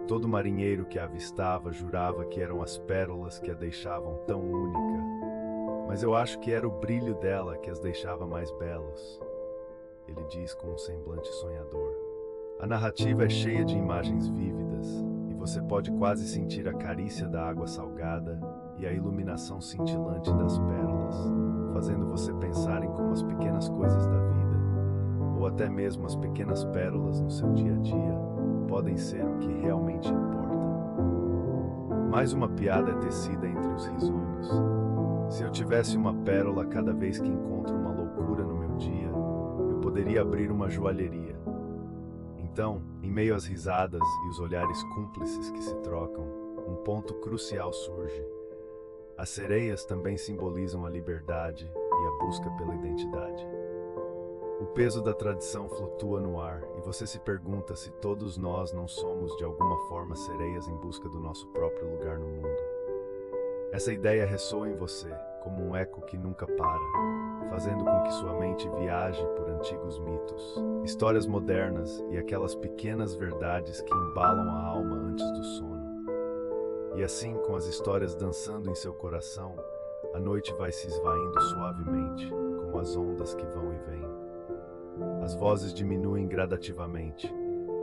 Todo marinheiro que a avistava jurava que eram as pérolas que a deixavam tão única, mas eu acho que era o brilho dela que as deixava mais belos, ele diz com um semblante sonhador. A narrativa é cheia de imagens vívidas, e você pode quase sentir a carícia da água salgada e a iluminação cintilante das pérolas, fazendo você pensar em como as pequenas coisas da vida, ou até mesmo as pequenas pérolas no seu dia a dia, podem ser o que realmente importa. Mais uma piada é tecida entre os risonhos. Se eu tivesse uma pérola cada vez que encontro uma loucura no meu dia, eu poderia abrir uma joalheria. Então, em meio às risadas e os olhares cúmplices que se trocam, um ponto crucial surge. As sereias também simbolizam a liberdade e a busca pela identidade. O peso da tradição flutua no ar e você se pergunta se todos nós não somos de alguma forma sereias em busca do nosso próprio lugar no mundo. Essa ideia ressoa em você como um eco que nunca para, fazendo com que sua mente viaje por antigos mitos, histórias modernas e aquelas pequenas verdades que embalam a alma antes do sono. E assim, com as histórias dançando em seu coração, a noite vai se esvaindo suavemente, como as ondas que vão e vêm. As vozes diminuem gradativamente,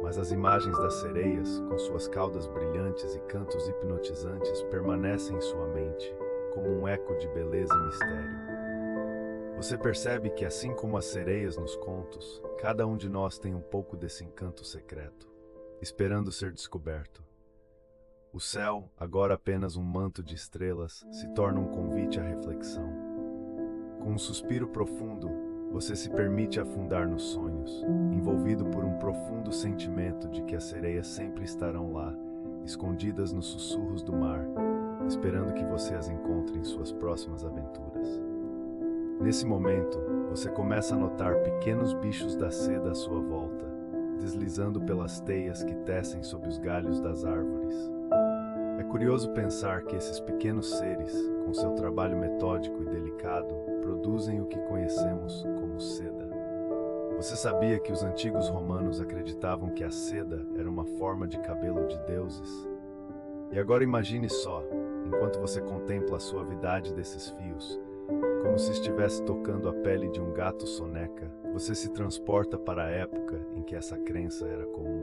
mas as imagens das sereias, com suas caudas brilhantes e cantos hipnotizantes, permanecem em sua mente, como um eco de beleza e mistério. Você percebe que, assim como as sereias nos contos, cada um de nós tem um pouco desse encanto secreto, esperando ser descoberto. O céu, agora apenas um manto de estrelas, se torna um convite à reflexão. Com um suspiro profundo, você se permite afundar nos sonhos, envolvido por um profundo sentimento de que as sereias sempre estarão lá, escondidas nos sussurros do mar, esperando que você as encontre em suas próximas aventuras. Nesse momento, você começa a notar pequenos bichos da seda à sua volta, deslizando pelas teias que tecem sob os galhos das árvores. É curioso pensar que esses pequenos seres, com seu trabalho metódico e delicado, produzem o que conhecemos como seda. Você sabia que os antigos romanos acreditavam que a seda era uma forma de cabelo de deuses? E agora imagine só, enquanto você contempla a suavidade desses fios, como se estivesse tocando a pele de um gato soneca, você se transporta para a época em que essa crença era comum.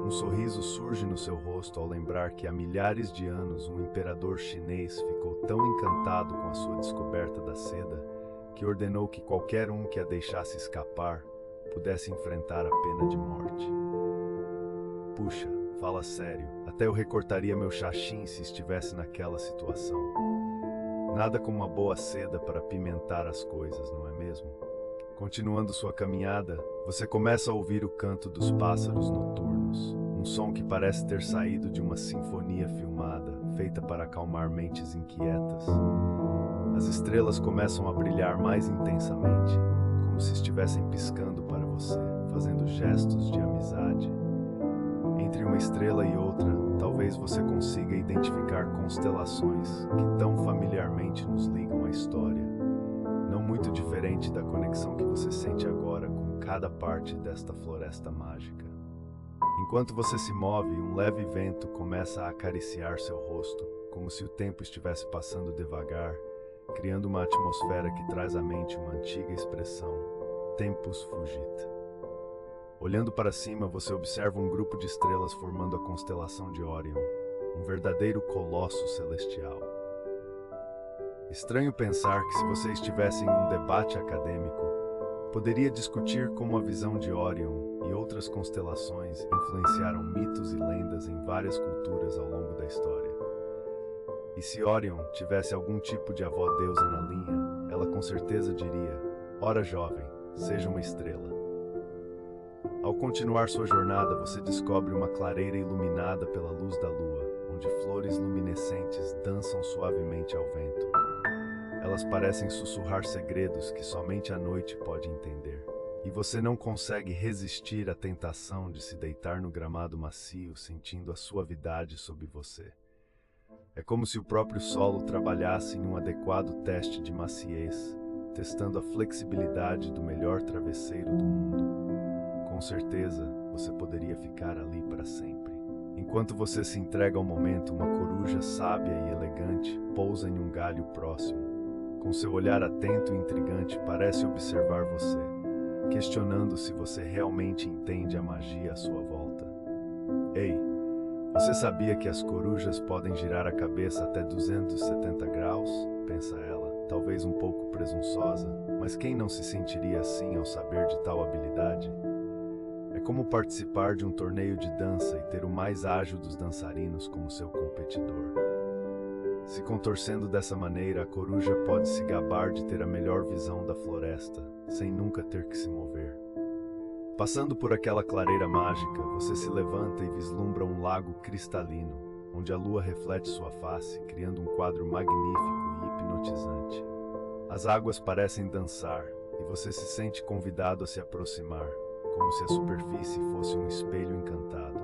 Um sorriso surge no seu rosto ao lembrar que há milhares de anos um imperador chinês ficou tão encantado com a sua descoberta da seda que ordenou que qualquer um que a deixasse escapar pudesse enfrentar a pena de morte. Puxa, fala sério, até eu recortaria meu xaxim se estivesse naquela situação. Nada como uma boa seda para apimentar as coisas, não é mesmo? Continuando sua caminhada, você começa a ouvir o canto dos pássaros noturnos, um som que parece ter saído de uma sinfonia filmada, feita para acalmar mentes inquietas. As estrelas começam a brilhar mais intensamente, como se estivessem piscando para você, fazendo gestos de amizade. Entre uma estrela e outra, talvez você consiga identificar constelações que tão familiarmente nos ligam à história, não muito diferente da conexão que você sente agora com cada parte desta floresta mágica. Enquanto você se move, um leve vento começa a acariciar seu rosto, como se o tempo estivesse passando devagar, criando uma atmosfera que traz à mente uma antiga expressão, tempus fugit. Olhando para cima, você observa um grupo de estrelas formando a constelação de Órion, um verdadeiro colosso celestial. Estranho pensar que, se você estivesse em um debate acadêmico, poderia discutir como a visão de Órion e outras constelações influenciaram mitos e lendas em várias culturas ao longo da história. E se Órion tivesse algum tipo de avó-deusa na linha, ela com certeza diria: "Ora, jovem, seja uma estrela." Ao continuar sua jornada, você descobre uma clareira iluminada pela luz da lua, onde flores luminescentes dançam suavemente ao vento. Elas parecem sussurrar segredos que somente a noite pode entender. E você não consegue resistir à tentação de se deitar no gramado macio, sentindo a suavidade sob você. É como se o próprio solo trabalhasse em um adequado teste de maciez, testando a flexibilidade do melhor travesseiro do mundo. Com certeza, você poderia ficar ali para sempre. Enquanto você se entrega ao momento, uma coruja sábia e elegante pousa em um galho próximo. Com seu olhar atento e intrigante, parece observar você, questionando se você realmente entende a magia à sua volta. Ei, você sabia que as corujas podem girar a cabeça até 270 graus? Pensa ela, talvez um pouco presunçosa, mas quem não se sentiria assim ao saber de tal habilidade? É como participar de um torneio de dança e ter o mais ágil dos dançarinos como seu competidor. Se contorcendo dessa maneira, a coruja pode se gabar de ter a melhor visão da floresta, sem nunca ter que se mover. Passando por aquela clareira mágica, você se levanta e vislumbra um lago cristalino, onde a lua reflete sua face, criando um quadro magnífico e hipnotizante. As águas parecem dançar, e você se sente convidado a se aproximar, como se a superfície fosse um espelho encantado.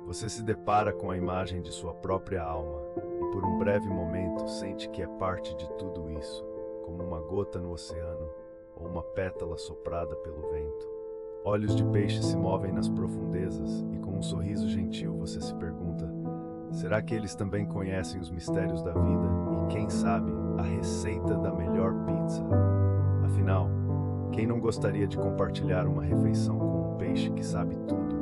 Você se depara com a imagem de sua própria alma e, por um breve momento, sente que é parte de tudo isso, como uma gota no oceano ou uma pétala soprada pelo vento. Olhos de peixe se movem nas profundezas e, com um sorriso gentil, você se pergunta: Será que eles também conhecem os mistérios da vida e, quem sabe, a receita da melhor pizza? Afinal, quem não gostaria de compartilhar uma refeição com um peixe que sabe tudo?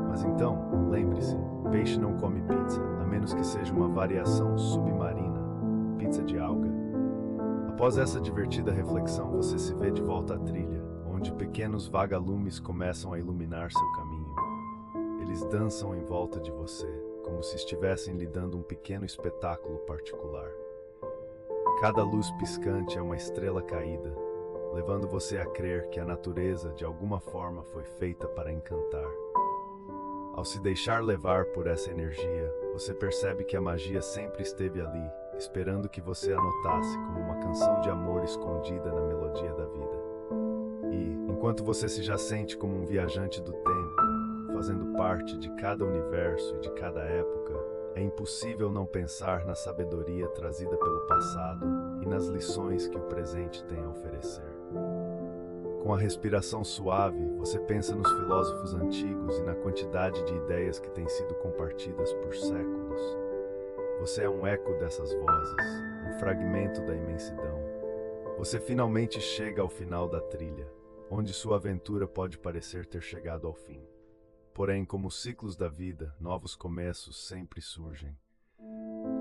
Mas então, lembre-se, peixe não come pizza, a menos que seja uma variação submarina, pizza de alga. Após essa divertida reflexão, você se vê de volta à trilha, onde pequenos vagalumes começam a iluminar seu caminho. Eles dançam em volta de você, como se estivessem lhe dando um pequeno espetáculo particular. Cada luz piscante é uma estrela caída, levando você a crer que a natureza, de alguma forma, foi feita para encantar. Ao se deixar levar por essa energia, você percebe que a magia sempre esteve ali, esperando que você a notasse como uma canção de amor escondida na melodia da vida. E, enquanto você se já sente como um viajante do tempo, fazendo parte de cada universo e de cada época, é impossível não pensar na sabedoria trazida pelo passado e nas lições que o presente tem a oferecer. Com a respiração suave, você pensa nos filósofos antigos e na quantidade de ideias que têm sido compartidas por séculos. Você é um eco dessas vozes, um fragmento da imensidão. Você finalmente chega ao final da trilha, onde sua aventura pode parecer ter chegado ao fim. Porém, como os ciclos da vida, novos começos sempre surgem.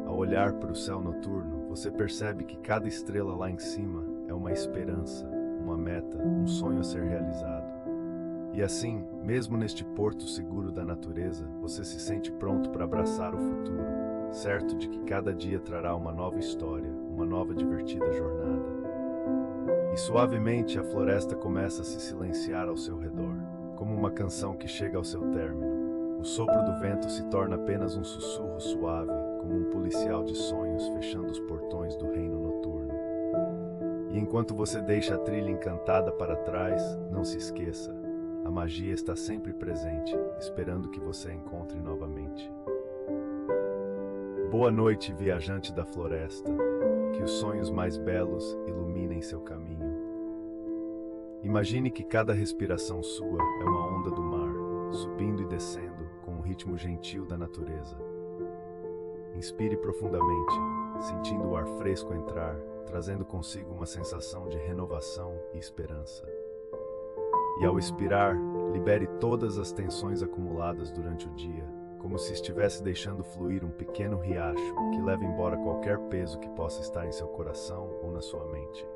Ao olhar para o céu noturno, você percebe que cada estrela lá em cima é uma esperança, uma meta, um sonho a ser realizado. E assim, mesmo neste porto seguro da natureza, você se sente pronto para abraçar o futuro, certo de que cada dia trará uma nova história, uma nova divertida jornada. E suavemente a floresta começa a se silenciar ao seu redor, como uma canção que chega ao seu término. O sopro do vento se torna apenas um sussurro suave, como um policial de sonhos fechando os portões do reino noturno. E enquanto você deixa a trilha encantada para trás, não se esqueça, a magia está sempre presente, esperando que você a encontre novamente. Boa noite, viajante da floresta. Que os sonhos mais belos iluminem seu caminho. Imagine que cada respiração sua é uma onda do mar, subindo e descendo com o ritmo gentil da natureza. Inspire profundamente, sentindo o ar fresco entrar, trazendo consigo uma sensação de renovação e esperança. E ao expirar, libere todas as tensões acumuladas durante o dia, como se estivesse deixando fluir um pequeno riacho que leva embora qualquer peso que possa estar em seu coração ou na sua mente.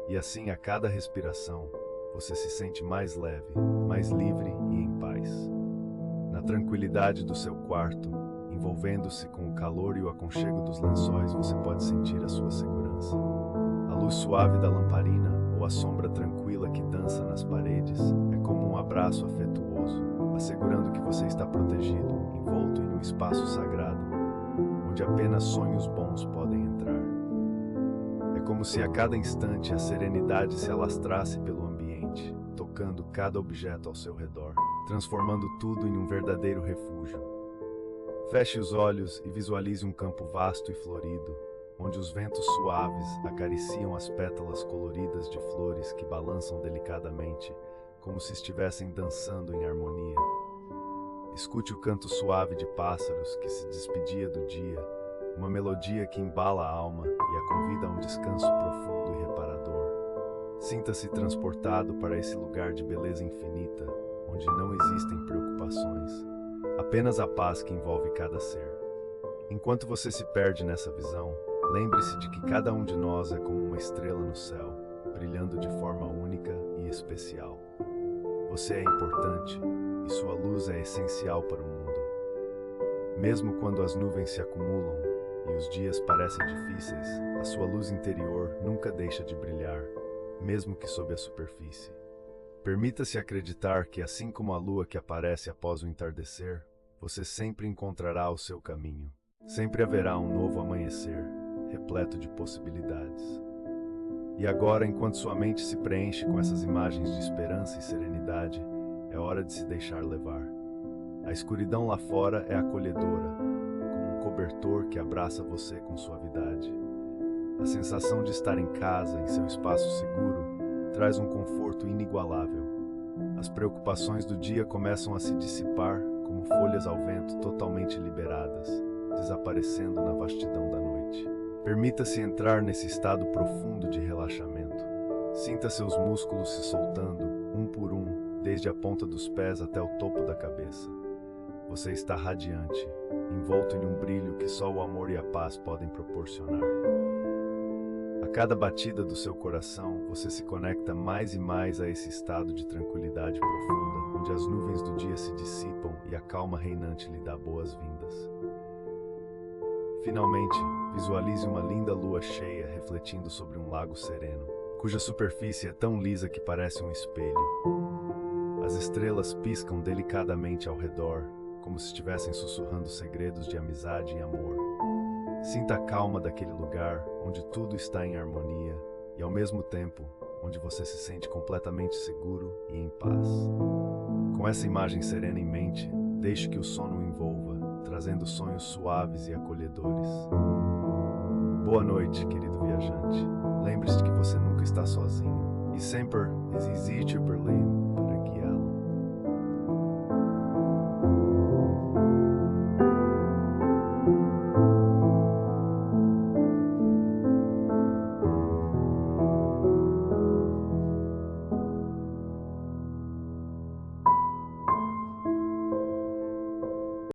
E assim, a cada respiração, você se sente mais leve, mais livre e em paz. Na tranquilidade do seu quarto, envolvendo-se com o calor e o aconchego dos lençóis, você pode sentir a sua segurança. A luz suave da lamparina ou a sombra tranquila que dança nas paredes é como um abraço afetuoso, assegurando que você está protegido, envolto em um espaço sagrado, onde apenas sonhos bons podem entrar. É como se a cada instante a serenidade se alastrasse pelo ambiente, tocando cada objeto ao seu redor, transformando tudo em um verdadeiro refúgio. Feche os olhos e visualize um campo vasto e florido, onde os ventos suaves acariciam as pétalas coloridas de flores que balançam delicadamente, como se estivessem dançando em harmonia. Escute o canto suave de pássaros que se despedia do dia, uma melodia que embala a alma e a convida a um descanso profundo e reparador. Sinta-se transportado para esse lugar de beleza infinita, onde não existem preocupações, apenas a paz que envolve cada ser. Enquanto você se perde nessa visão, lembre-se de que cada um de nós é como uma estrela no céu, brilhando de forma única e especial. Você é importante e sua luz é essencial para o mundo. Mesmo quando as nuvens se acumulam e os dias parecem difíceis, a sua luz interior nunca deixa de brilhar, mesmo que sob a superfície. Permita-se acreditar que, assim como a lua que aparece após o entardecer, você sempre encontrará o seu caminho. Sempre haverá um novo amanhecer, repleto de possibilidades. E agora, enquanto sua mente se preenche com essas imagens de esperança e serenidade, é hora de se deixar levar. A escuridão lá fora é acolhedora, como um cobertor que abraça você com suavidade. A sensação de estar em casa, em seu espaço seguro, traz um conforto inigualável. As preocupações do dia começam a se dissipar como folhas ao vento totalmente liberadas, desaparecendo na vastidão da noite. Permita-se entrar nesse estado profundo de relaxamento. Sinta seus músculos se soltando, um por um, desde a ponta dos pés até o topo da cabeça. Você está radiante, envolto em um brilho que só o amor e a paz podem proporcionar. A cada batida do seu coração, você se conecta mais e mais a esse estado de tranquilidade profunda, onde as nuvens do dia se dissipam e a calma reinante lhe dá boas-vindas. Finalmente, visualize uma linda lua cheia refletindo sobre um lago sereno, cuja superfície é tão lisa que parece um espelho. As estrelas piscam delicadamente ao redor, como se estivessem sussurrando segredos de amizade e amor. Sinta a calma daquele lugar, onde tudo está em harmonia, e ao mesmo tempo, onde você se sente completamente seguro e em paz. Com essa imagem serena em mente, deixe que o sono o envolva, trazendo sonhos suaves e acolhedores. Boa noite, querido viajante. Lembre-se de que você nunca está sozinho. E sempre existe Berlim.